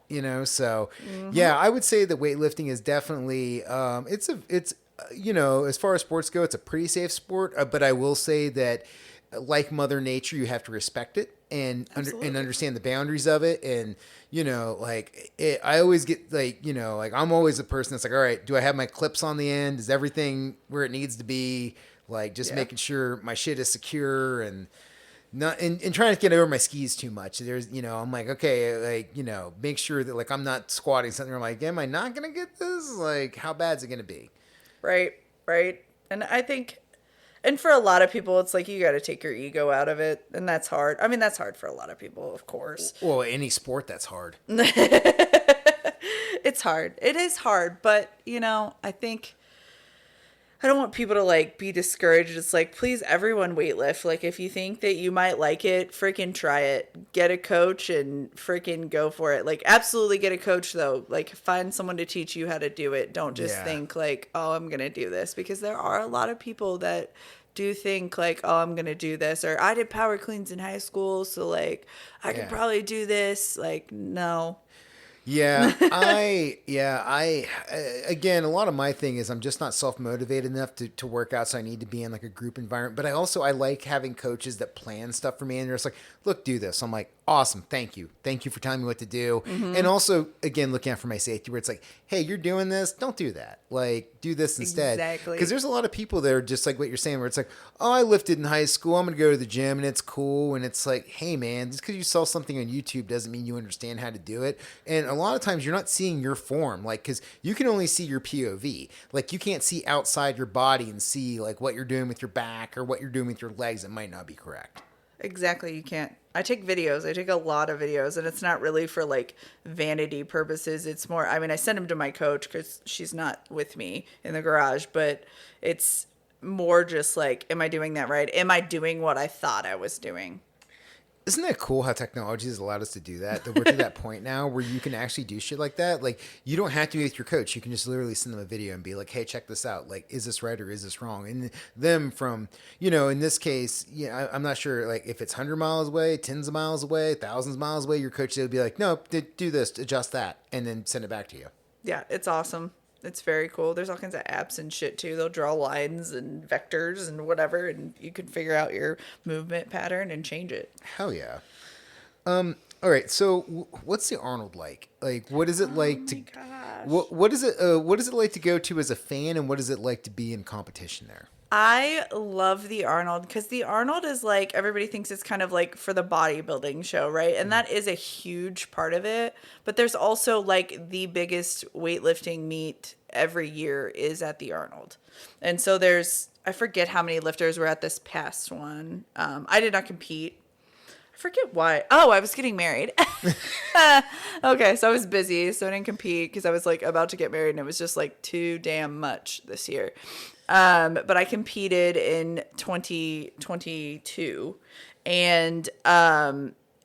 So yeah, I would say that weightlifting is definitely, it's as far as sports go, it's a pretty safe sport. But I will say that like Mother Nature, you have to respect it and understand the boundaries of it. And, I always get like I'm always the person that's like, all right, do I have my clips on the end? Is everything where it needs to be? Like just making sure my shit is secure and not and trying to get over my skis too much. There's, I'm like, okay, like, make sure that like I'm not squatting something. I'm like, am I not going to get this? Like, how bad is it going to be? Right. Right. And I think, and for a lot of people, it's like, you got to take your ego out of it. And that's hard. That's hard for a lot of people, of course. Well, any sport, that's hard. It's hard. It is hard. But, I think, I don't want people to like be discouraged. It's like, please, everyone weightlift. Like, if you think that you might like it, freaking try it. Get a coach and freaking go for it. Like, absolutely get a coach though. Like, find someone to teach you how to do it. Don't just think like, oh, I'm going to do this, because there are a lot of people that do think like, oh, I'm going to do this, or I did power cleans in high school, so like I could probably do this. Like, no. Yeah, again, a lot of my thing is I'm just not self-motivated enough to work out, so I need to be in like a group environment. But I like having coaches that plan stuff for me, and they're just like, look, do this. I'm like, awesome, thank you for telling me what to do. Mm-hmm. And also, again, looking out for my safety, where it's like, hey, you're doing this, don't do that. Like, do this instead. Exactly. Because there's a lot of people that are just like what you're saying, where it's like, oh, I lifted in high school, I'm going to go to the gym, and it's cool. And it's like, hey, man, just because you saw something on YouTube doesn't mean you understand how to do it. And a lot of times you're not seeing your form, like, because you can only see your POV. Like, you can't see outside your body and see like what you're doing with your back or what you're doing with your legs. It might not be correct. Exactly. You can't. I take videos. I take a lot of videos, and it's not really for like vanity purposes. It's more, I send them to my coach because she's not with me in the garage, but it's more just like, am I doing that right? Am I doing what I thought I was doing? Isn't that cool how technology has allowed us to do that? That we're to that point now where you can actually do shit like that. Like, you don't have to be with your coach. You can just literally send them a video and be like, hey, check this out. Like, is this right or is this wrong? And them from, in this case, I'm not sure, like, if it's 100 miles away, tens of miles away, thousands of miles away, your coach will be like, no, do this, adjust that, and then send it back to you. Yeah, it's awesome. It's very cool. There's all kinds of apps and shit too. They'll draw lines and vectors and whatever, and you can figure out your movement pattern and change it. Hell yeah. All right. So what's the Arnold like? Like, what is it like to? Gosh. What is it? What is it like to go to as a fan, and what is it like to be in competition there? I love the Arnold because the Arnold is like, everybody thinks it's kind of like for the bodybuilding show, right? And that is a huge part of it. But there's also like the biggest weightlifting meet every year is at the Arnold. And so I forget how many lifters were at this past one. I did not compete. I forget why. Oh, I was getting married. Okay, so I was busy, so I didn't compete because I was like about to get married, and it was just like too damn much this year. But I competed in 2022, and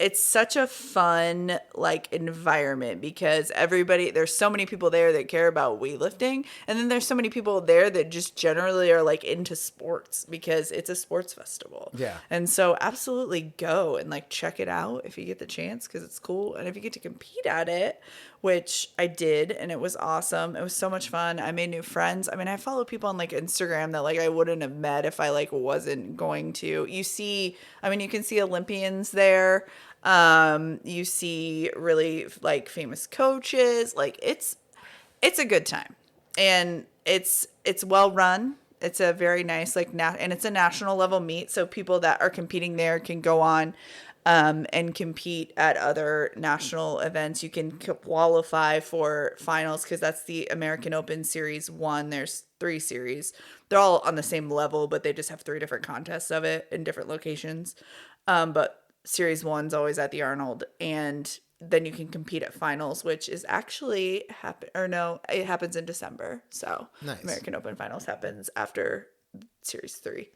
it's such a fun like environment because there's so many people there that care about weightlifting, and then there's so many people there that just generally are like into sports because it's a sports festival. Yeah. And so absolutely go and like check it out if you get the chance because it's cool, and if you get to compete at it, which I did, and it was awesome. It was so much fun. I made new friends. I mean, I follow people on like Instagram that like I wouldn't have met if I like wasn't going to. You can see Olympians there. You see really like famous coaches. Like it's a good time, and it's well run. It's a very nice and it's a national level meet, so people that are competing there can go on and compete at other national events. You can qualify for finals because that's the American Open Series 1. There's 3 series. They're all on the same level, but they just have 3 different contests of it in different locations. But Series 1's always at the Arnold, and then you can compete at finals, which is actually it happens in December. So nice. American Open Finals happens after Series 3.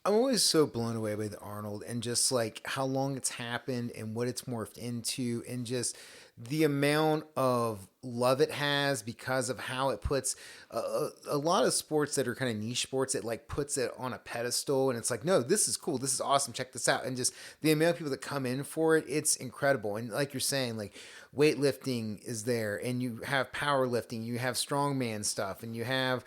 I'm always so blown away by the Arnold and just like how long it's happened and what it's morphed into, and just the amount of love it has because of how it puts a lot of sports that are kind of niche sports. It like puts it on a pedestal, and it's like, no, this is cool. This is awesome. Check this out. And just the amount of people that come in for it, it's incredible. And like you're saying, like weightlifting is there, and you have powerlifting, you have strongman stuff, and you have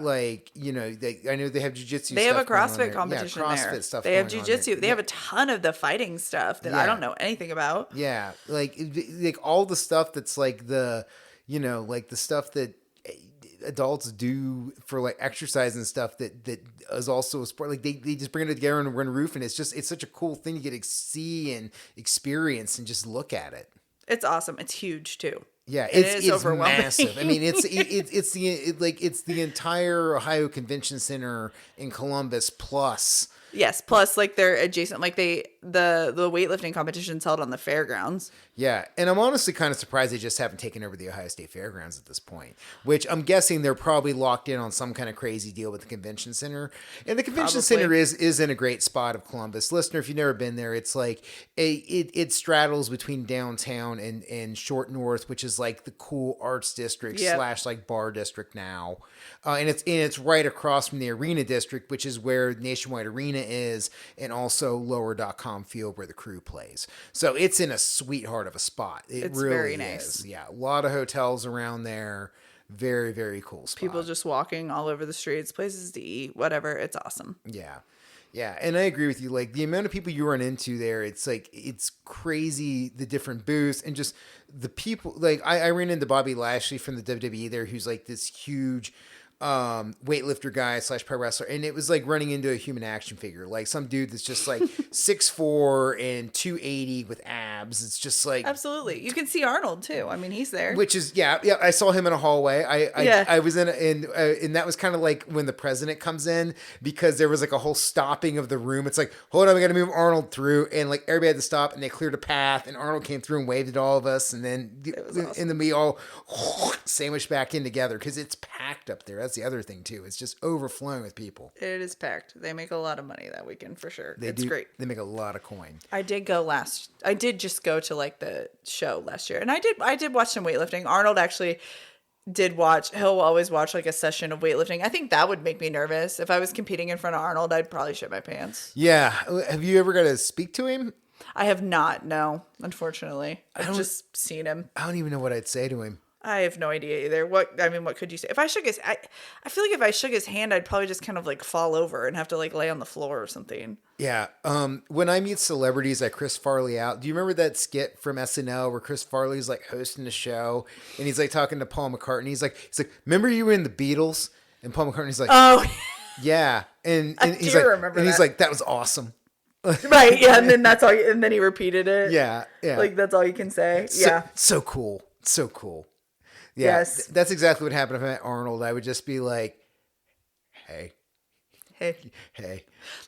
like, you know, I know they have jiu-jitsu. They have a stuff CrossFit going on competition there. Yeah, CrossFit there. stuff. They have going on jiu-jitsu. there. They have a ton of the fighting stuff that I don't know anything about. Yeah, like all the stuff that's like the, you know, like the stuff that adults do for like exercise and stuff that is also a sport. Like they just bring it together on one roof, and it's such a cool thing to get to see and experience and just look at it. It's awesome. It's huge too. Yeah, it's overwhelming. massive. I mean, it's the entire Ohio Convention Center in Columbus plus. Yes, plus like they're adjacent, like the weightlifting competition's held on the fairgrounds. Yeah, and I'm honestly kind of surprised they just haven't taken over the Ohio State Fairgrounds at this point, which I'm guessing they're probably locked in on some kind of crazy deal with the convention center. And the convention center is in a great spot of Columbus. Listener, if you've never been there, it's like it straddles between downtown and Short North, which is like the cool arts district / like bar district now. And it's right across from the arena district, which is where Nationwide Arena is, and also Lower.com Field where the Crew plays. So it's in a sweetheart of a spot. It's really very nice. Yeah, a lot of hotels around there. Very, very cool spot. People just walking all over the streets, places to eat, whatever. It's awesome. Yeah. Yeah, and I agree with you. Like the amount of people you run into there, it's like it's crazy. The different booths and just the people. Like I ran into Bobby Lashley from the WWE there, who's like this huge weightlifter guy / pro wrestler, and it was like running into a human action figure, like some dude that's just like 6'4" and 280 with abs. It's just like absolutely. You can see Arnold too. I mean, he's there. Which is yeah. I saw him in a hallway. I was in and that was kind of like when the president comes in, because there was like a whole stopping of the room. It's like, hold on, we got to move Arnold through, and like everybody had to stop, and they cleared a path, and Arnold came through and waved at all of us, and then awesome. And then we all sandwiched back in together because it's packed up there. That's the other thing too. It's just overflowing with people. It is packed. They make a lot of money that weekend for sure. It's great. They make a lot of coin. I did just go to like the show last year, and I did watch some weightlifting. Arnold actually did watch. He'll always watch like a session of weightlifting. I think that would make me nervous. If I was competing in front of Arnold, I'd probably shit my pants. Yeah. Have you ever got to speak to him? I have not. No, unfortunately. I've just seen him. I don't even know what I'd say to him. I have no idea either. What could you say? If I shook I feel like if I shook his hand, I'd probably just kind of like fall over and have to like lay on the floor or something. Yeah. When I meet celebrities, I Chris Farley out. Do you remember that skit from SNL where Chris Farley's like hosting the show and he's like talking to Paul McCartney? He's like, remember you were in the Beatles? And Paul McCartney's like, oh yeah. And he's do like, remember and that. He's like, that was awesome. Right. Yeah. And then that's all. And then he repeated it. Yeah. Yeah. Like that's all you can say. Yeah. So cool. So cool. Yeah, yes. That's exactly what happened if I met Arnold. I would just be like, hey.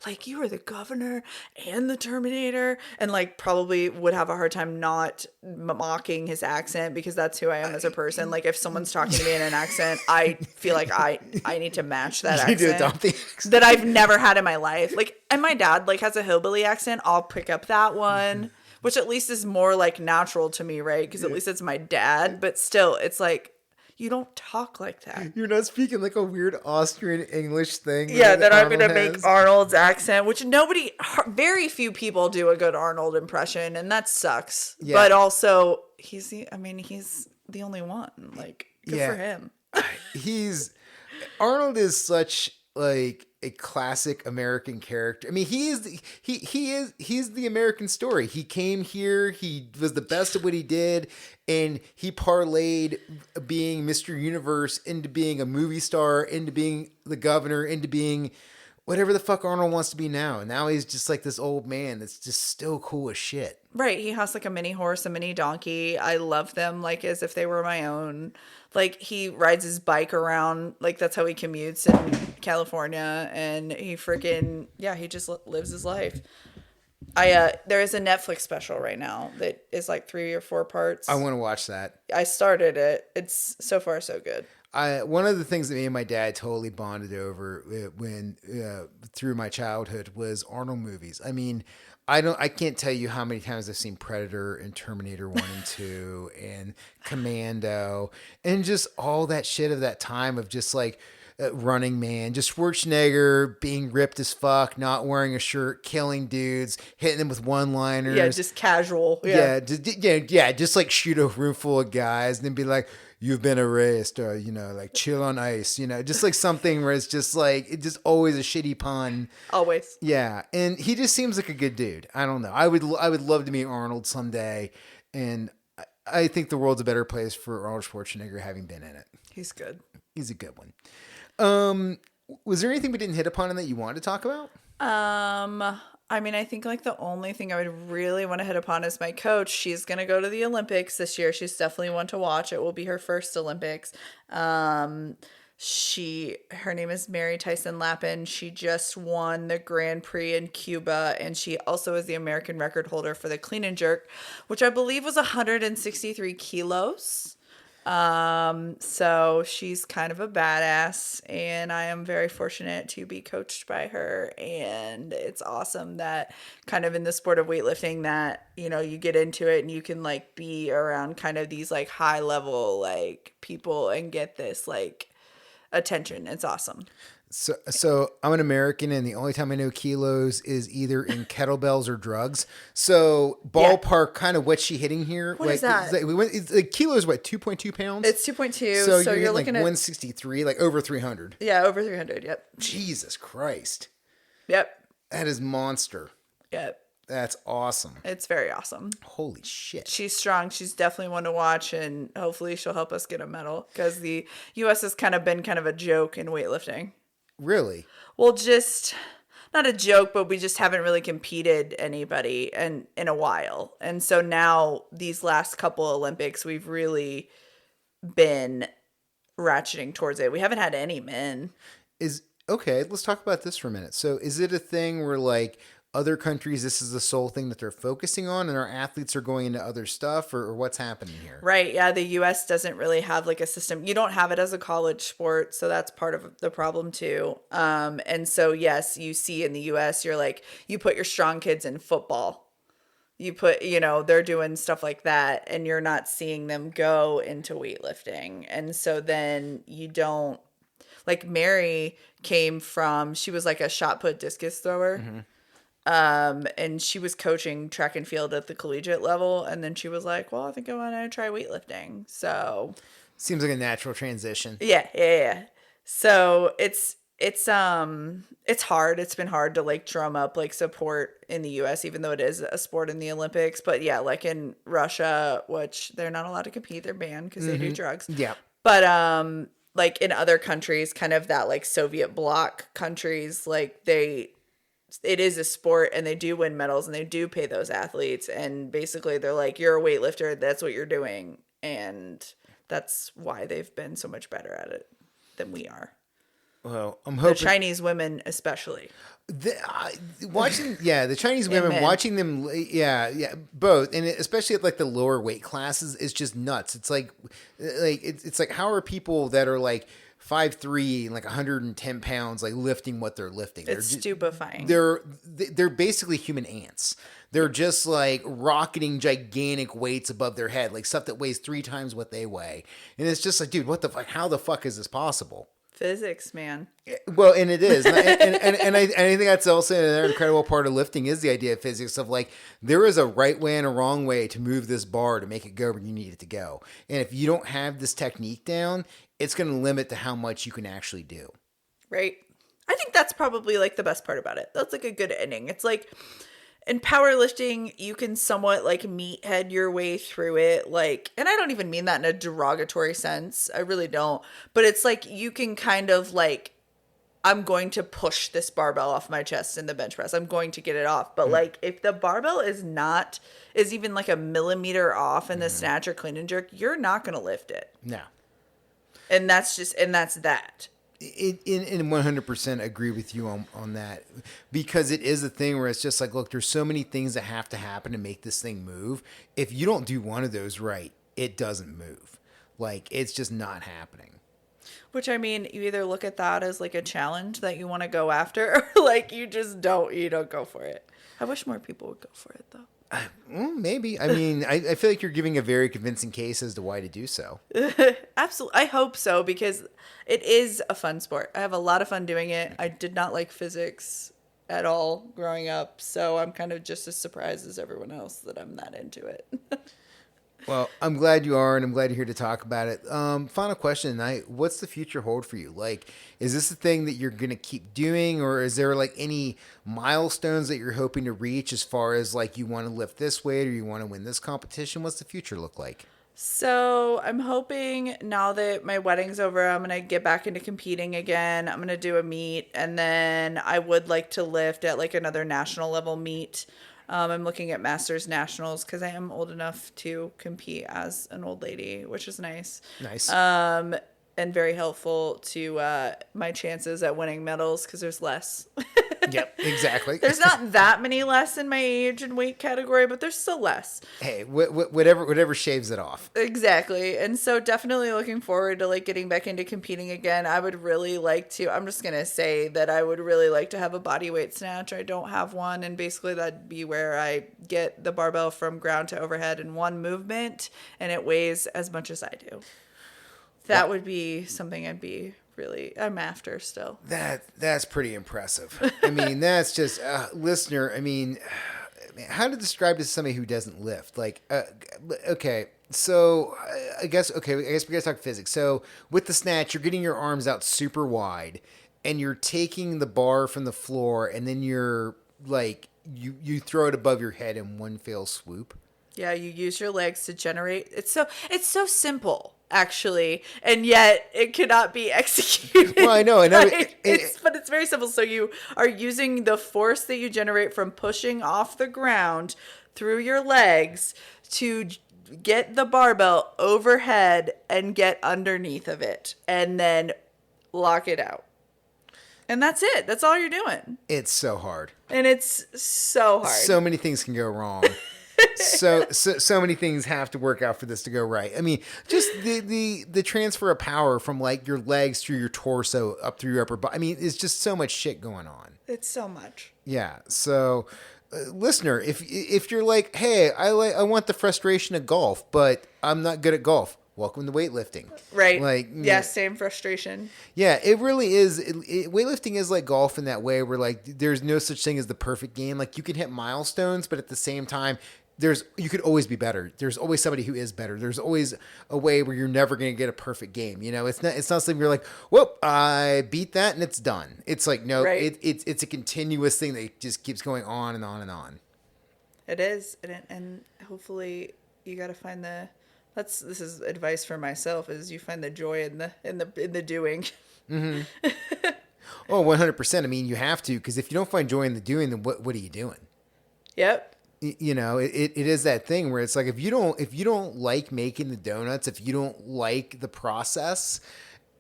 Like, you were the governor and the Terminator, and like probably would have a hard time not mocking his accent, because that's who I am as a person. Like if someone's talking to me in an accent, I feel like I need to match that accent. You need to adopt the accent that I've never had in my life. Like, and my dad like has a hillbilly accent. I'll pick up that one. which at least is more like natural to me, right? Because at least it's my dad, but still, it's like, you don't talk like that. You're not speaking like a weird Austrian English thing. Yeah, that I'm Arnold going to make has. Arnold's accent, which very few people do a good Arnold impression, and that sucks. Yeah. But also, he's the only one. Like, good Yeah. for him. Arnold is such like a classic American character. I mean, he's the American story. He came here, he was the best at what he did, and he parlayed being Mr. Universe into being a movie star, into being the governor, into being whatever the fuck Arnold wants to be now. And now he's just like this old man that's just still cool as shit. Right. He has like a mini horse, a mini donkey. I love them like as if they were my own. Like he rides his bike around. Like that's how he commutes in California. And he he just lives his life. There is a Netflix special right now that is like 3 or 4 parts. I want to watch that. I started it. It's so far so good. One of the things that me and my dad totally bonded over through my childhood was Arnold movies. I mean, I can't tell you how many times I've seen Predator and Terminator 1 and 2 and Commando and just all that shit of that time of just like Running Man, just Schwarzenegger being ripped as fuck, not wearing a shirt, killing dudes, hitting them with one-liners. Yeah, just casual. Just like shoot a room full of guys and then be like, you've been erased, or, like chill on ice, just like something where it's just like, it's just always a shitty pun. Always. Yeah. And he just seems like a good dude. I don't know. I would love to meet Arnold someday. And I think the world's a better place for Arnold Schwarzenegger having been in it. He's good. He's a good one. Was there anything we didn't hit upon that you wanted to talk about? I mean, I think like the only thing I would really want to hit upon is my coach. She's going to go to the Olympics this year. She's definitely one to watch. It will be her first Olympics. Her name is Mary Tyson Lappin. She just won the Grand Prix in Cuba, and she also is the American record holder for the clean and jerk, which I believe was 163 kilos. So she's kind of a badass, and I am very fortunate to be coached by her. And it's awesome that kind of in the sport of weightlifting that, you get into it and you can like be around kind of these like high level, like people and get this like attention. It's awesome. So I'm an American, and the only time I know kilos is either in kettlebells or drugs. So ballpark, kind of what's she hitting here? What is that? Kilos, what, 2.2 pounds? It's 2.2. So you're looking at 163, like over 300. Yeah, over 300. Yep. Jesus Christ. Yep. That is monster. Yep. That's awesome. It's very awesome. Holy shit. She's strong. She's definitely one to watch, and hopefully she'll help us get a medal because the U.S. has kind of been kind of a joke in weightlifting. Really? Well, just not a joke, but we just haven't really competed anybody in a while. And so now these last couple Olympics, we've really been ratcheting towards it. We haven't had any men. Okay, let's talk about this for a minute. So is it a thing where like other countries, this is the sole thing that they're focusing on, and our athletes are going into other stuff, or what's happening here? Right. Yeah. The U.S. doesn't really have like a system. You don't have it as a college sport. So that's part of the problem too. And so, yes, you see in the U.S., you're like, you put your strong kids in football. You put, they're doing stuff like that, and you're not seeing them go into weightlifting. And so then you don't, like Mary she was like a shot put discus thrower. Mm-hmm. And she was coaching track and field at the collegiate level. And then she was like, well, I think I want to try weightlifting. So seems like a natural transition. Yeah. So it's hard. It's been hard to like drum up like support in the US, even though it is a sport in the Olympics. But yeah, like in Russia, which they're not allowed to compete, they're banned because they do drugs. Yeah. But, like in other countries, kind of that like Soviet bloc countries, like it is a sport, and they do win medals, and they do pay those athletes, and basically they're like, you're a weightlifter, that's what you're doing, and that's why they've been so much better at it than we are. Well, I'm hoping the Chinese women especially. The Chinese women, watching them, both, and especially at like the lower weight classes, is just nuts. It's like it's like how are people that are like 5'3", like 110 pounds, like lifting what they're lifting. It's stupefying. They're basically human ants. They're just like rocketing gigantic weights above their head, like stuff that weighs 3 times what they weigh. And it's just like, dude, what the fuck? How the fuck is this possible? Physics, man. Well, and it is. And I think that's also another incredible part of lifting is the idea of physics of like, there is a right way and a wrong way to move this bar to make it go where you need it to go. And if you don't have this technique down, it's going to limit to how much you can actually do. Right. I think that's probably like the best part about it. That's like a good ending. It's like in powerlifting, you can somewhat like meathead your way through it. Like, and I don't even mean that in a derogatory sense. I really don't. But it's like you can kind of like, I'm going to push this barbell off my chest in the bench press. I'm going to get it off. But like if the barbell is even like a millimeter off in the snatch or clean and jerk, you're not going to lift it. No. And that's that. In 100% agree with you on that, because it is a thing where it's just like, look, there's so many things that have to happen to make this thing move. If you don't do one of those right, it doesn't move. Like, it's just not happening. Which, I mean, you either look at that as like a challenge that you want to go after, or like you don't go for it. I wish more people would go for it though. Well, maybe. I mean, I feel like you're giving a very convincing case as to why to do so. Absolutely. I hope so, because it is a fun sport. I have a lot of fun doing it. I did not like physics at all growing up, so I'm kind of just as surprised as everyone else that I'm that into it. Well, I'm glad you are, and I'm glad you're here to talk about it. Final question tonight. What's the future hold for you? Like, is this a thing that you're going to keep doing, or is there, like, any milestones that you're hoping to reach as far as, like, you want to lift this weight or you want to win this competition? What's the future look like? So I'm hoping now that my wedding's over, I'm going to get back into competing again. I'm going to do a meet, and then I would like to lift at, like, another national level meet. I'm looking at Masters Nationals because I am old enough to compete as an old lady, which is nice. Nice. And very helpful to my chances at winning medals because there's less. Yep, exactly. There's not that many less in my age and weight category, but there's still less. Hey, whatever shaves it off. Exactly. And so definitely looking forward to like getting back into competing again. I would really like to, I'm just going to say that I would really like to have a body weight snatch. I don't have one. And basically that'd be where I get the barbell from ground to overhead in one movement and it weighs as much as I do. That would be something I'm after still. That's pretty impressive. I mean, that's just listener. I mean, how to describe this to somebody who doesn't lift? Like, okay, so I guess we gotta talk physics. So with the snatch, you're getting your arms out super wide, and you're taking the bar from the floor, and then you're like you throw it above your head in one fell swoop. Yeah, you use your legs to generate. It's so simple, actually, and yet it cannot be executed. Well, I know, but it's very simple. So you are using the force that you generate from pushing off the ground through your legs to get the barbell overhead and get underneath of it, and then lock it out. And that's it. That's all you're doing. It's so hard. And it's so hard. So many things can go wrong. So many things have to work out for this to go right. I mean, just the transfer of power from like your legs through your torso up through your upper body. I mean, it's just so much shit going on. It's so much. Yeah. So, listener, if you're like, hey, I want the frustration of golf, but I'm not good at golf. Welcome to weightlifting. Right. Like, yeah, same frustration. Yeah, it really is. Weightlifting is like golf in that way where like there's no such thing as the perfect game. Like you can hit milestones, but at the same time, you could always be better. There's always somebody who is better. There's always a way where you're never going to get a perfect game. You know, it's not something you're like, whoop, I beat that and it's done. It's like, no, right. It's a continuous thing that just keeps going on and on and on. It is. And hopefully you got to find this is advice for myself, is you find the joy in the doing. Mm-hmm. Oh, 100%. I mean, you have to, because if you don't find joy in the doing, then what are you doing? Yep. You know, it is that thing where it's like, if you don't like making the donuts, if you don't like the process,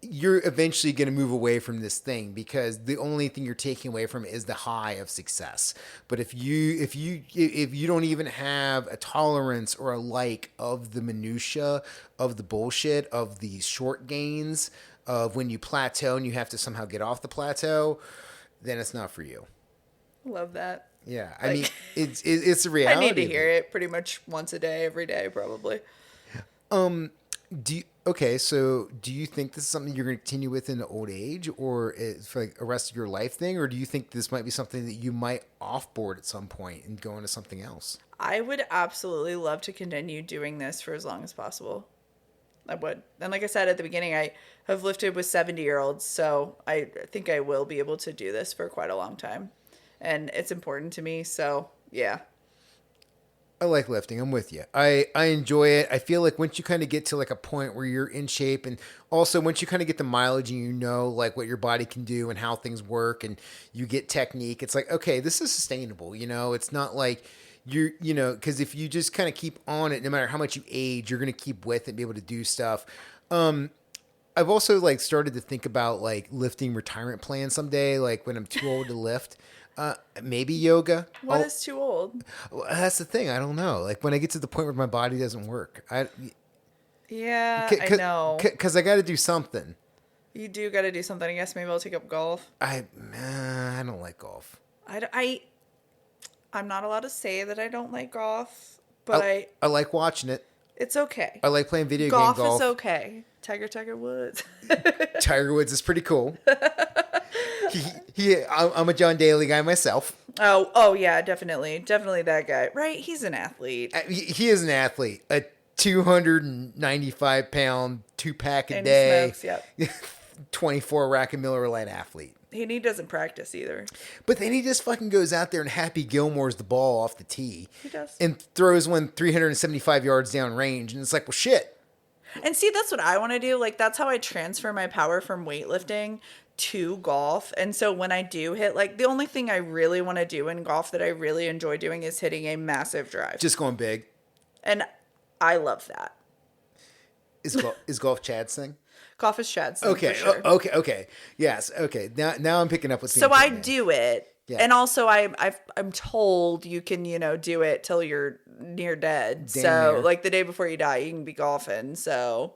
you're eventually going to move away from this thing, because the only thing you're taking away from it is the high of success. But if you don't even have a tolerance or a like of the minutia of the bullshit of the short gains, of when you plateau and you have to somehow get off the plateau, then it's not for you. Love that. Yeah, I mean, it's a reality. I need to hear it pretty much once a day, every day, probably. So do you think this is something you're going to continue with in old age, or it's like a rest of your life thing, or do you think this might be something that you might offboard at some point and go into something else? I would absolutely love to continue doing this for as long as possible. I would. And like I said at the beginning, I have lifted with 70-year-olds, so I think I will be able to do this for quite a long time. And it's important to me, so yeah. I like lifting. I'm with you. I enjoy it. I feel like once you kind of get to like a point where you're in shape, and also once you kind of get the mileage and you know like what your body can do and how things work, and you get technique, it's like, okay, this is sustainable. It's not like because if you just kind of keep on it, no matter how much you age, you're going to keep with it and be able to do stuff. I've also like started to think about like lifting retirement plans someday, like when I'm too old to lift. Maybe yoga. What is too old? Well, that's the thing. I don't know. Like when I get to the point where my body doesn't work, I know. Because I got to do something. You do got to do something. I guess maybe I'll take up golf. I don't like golf. I'm not allowed to say that I don't like golf, but I like watching it. It's okay. I like playing video golf game golf. Golf is okay. Tiger Woods. Tiger Woods is pretty cool. I'm a John Daly guy myself. Oh yeah, definitely that guy. Right, he's an athlete. He is an athlete. A 295-pound 2-pack a day. Smokes, yep. 24 rack of Miller Lite athlete. And he doesn't practice either. But then he just fucking goes out there and Happy Gilmore's the ball off the tee. He does. And throws one 375 yards down range. And it's like, well, shit. And see, that's what I want to do. Like, that's how I transfer my power from weightlifting to golf. And so when I do hit, like, the only thing I really want to do in golf that I really enjoy doing is hitting a massive drive. Just going big. And I love that. Is golf Chad's thing? Golf is Chad's thing, okay. for sure. Okay. Yes. Okay. Now I'm picking up what's so I do it. Yeah. And also I'm told you can, do it till you're near dead. Damn near. Like the day before you die, you can be golfing. So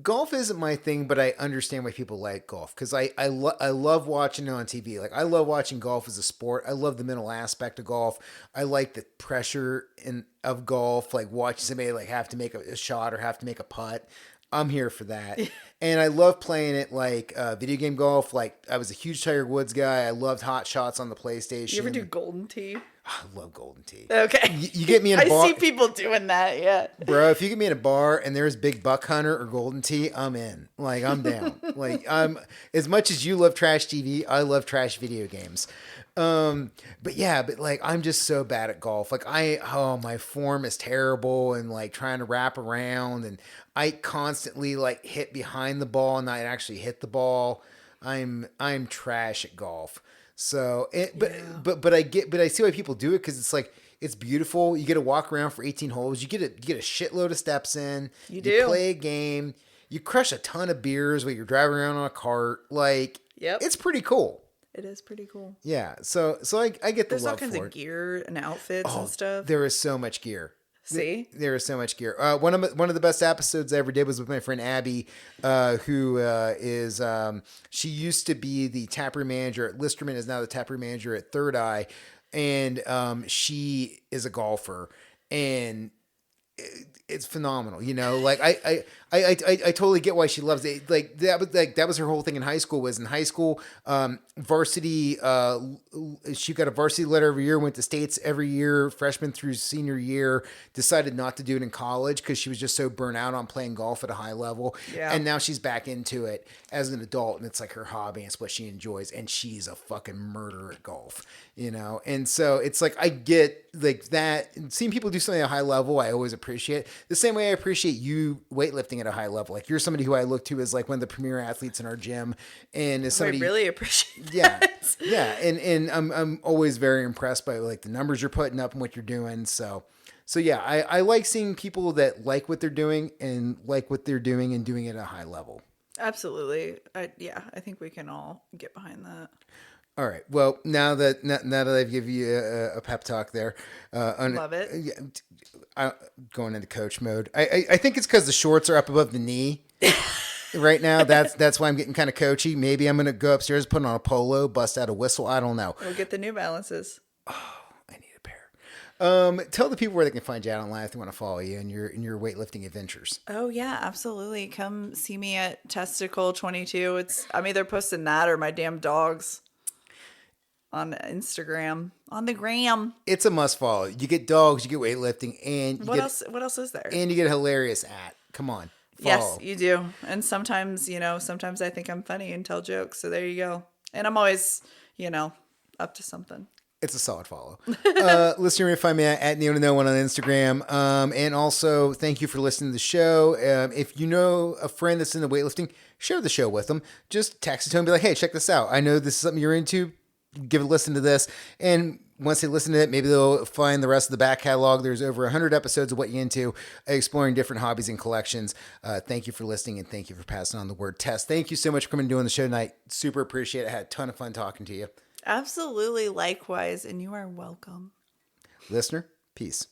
golf isn't my thing, but I understand why people like golf because I love watching it on TV. Like I love watching golf as a sport. I love the mental aspect of golf. I like the pressure of golf, like watching somebody like have to make a shot or have to make a putt. I'm here for that. And I love playing it like video game golf. Like I was a huge Tiger Woods guy. I loved Hot Shots on the PlayStation. You ever do Golden Tee? I love Golden Tee. Okay. You get me in a bar. I see people doing that, yeah. Bro, if you get me in a bar and there's Big Buck Hunter or Golden Tee, I'm in. Like, I'm down. Like, as much as you love trash TV, I love trash video games. But like, I'm just so bad at golf. Like, my form is terrible and like trying to wrap around and I constantly like hit behind the ball and not actually hit the ball. I'm trash at golf. So, but I see why people do it because it's like it's beautiful. You get to walk around for 18 holes. You get a shitload of steps in. You do play a game. You crush a ton of beers while you're driving around on a cart. Like, it's pretty cool. It is pretty cool. Yeah. So I get the There's love all kinds for of it. gear and outfits and stuff. There is so much gear. See? There is so much gear. One of the best episodes I ever did was with my friend Abby, who is she used to be the taproom manager at Listerman, is now the taproom manager at Third Eye, and she is a golfer, and it's phenomenal. Like I totally get why she loves it. That was her whole thing in high school. Was in high school, varsity. She got a varsity letter every year. Went to states every year, freshman through senior year. Decided not to do it in college because she was just so burnt out on playing golf at a high level. Yeah. And now she's back into it as an adult, and it's like her hobby. And it's what she enjoys, and she's a fucking murderer at golf. And so it's like I get like that. And seeing people do something at a high level, I always appreciate. The same way I appreciate you weightlifting at a high level. Like you're somebody who I look to as like one of the premier athletes in our gym, and as somebody I really appreciate yeah, that. yeah, and I'm always very impressed by like the numbers you're putting up and what you're doing. So yeah, I like seeing people that like what they're doing and like what they're doing and doing it at a high level. Absolutely, I think we can all get behind that. All right. Well, now that I've given you a pep talk there, Love it. Going into coach mode. I think it's because the shorts are up above the knee. right now. That's why I'm getting kind of coachy. Maybe I'm going to go upstairs, put on a polo, bust out a whistle. I don't know. We'll get the New Balances. I need a pair. Tell the people where they can find you out online if they want to follow you in your weightlifting adventures. Oh yeah, absolutely. Come see me at Testicle22. I'm either posting that or my damn dogs on Instagram. On the gram. It's a must follow. You get dogs, you get weightlifting, and What else is there? And you get a hilarious at. Come on. Follow. Yes, you do. And sometimes I think I'm funny and tell jokes. So there you go. And I'm always, up to something. It's a solid follow. Listener, find me at Neo to No One on Instagram. And also, thank you for listening to the show. If you know a friend that's into weightlifting, share the show with them. Just text it to them and be like, hey, check this out. I know this is something you're into. Give a listen to this. And once they listen to it, maybe they'll find the rest of the back catalog. There's over 100 episodes of What You Into, exploring different hobbies and collections. Thank you for listening, and thank you for passing on the word. Tess, thank you so much for coming and doing the show tonight. Super appreciate it. I had a ton of fun talking to you. Absolutely, likewise, and you are welcome. Listener, peace.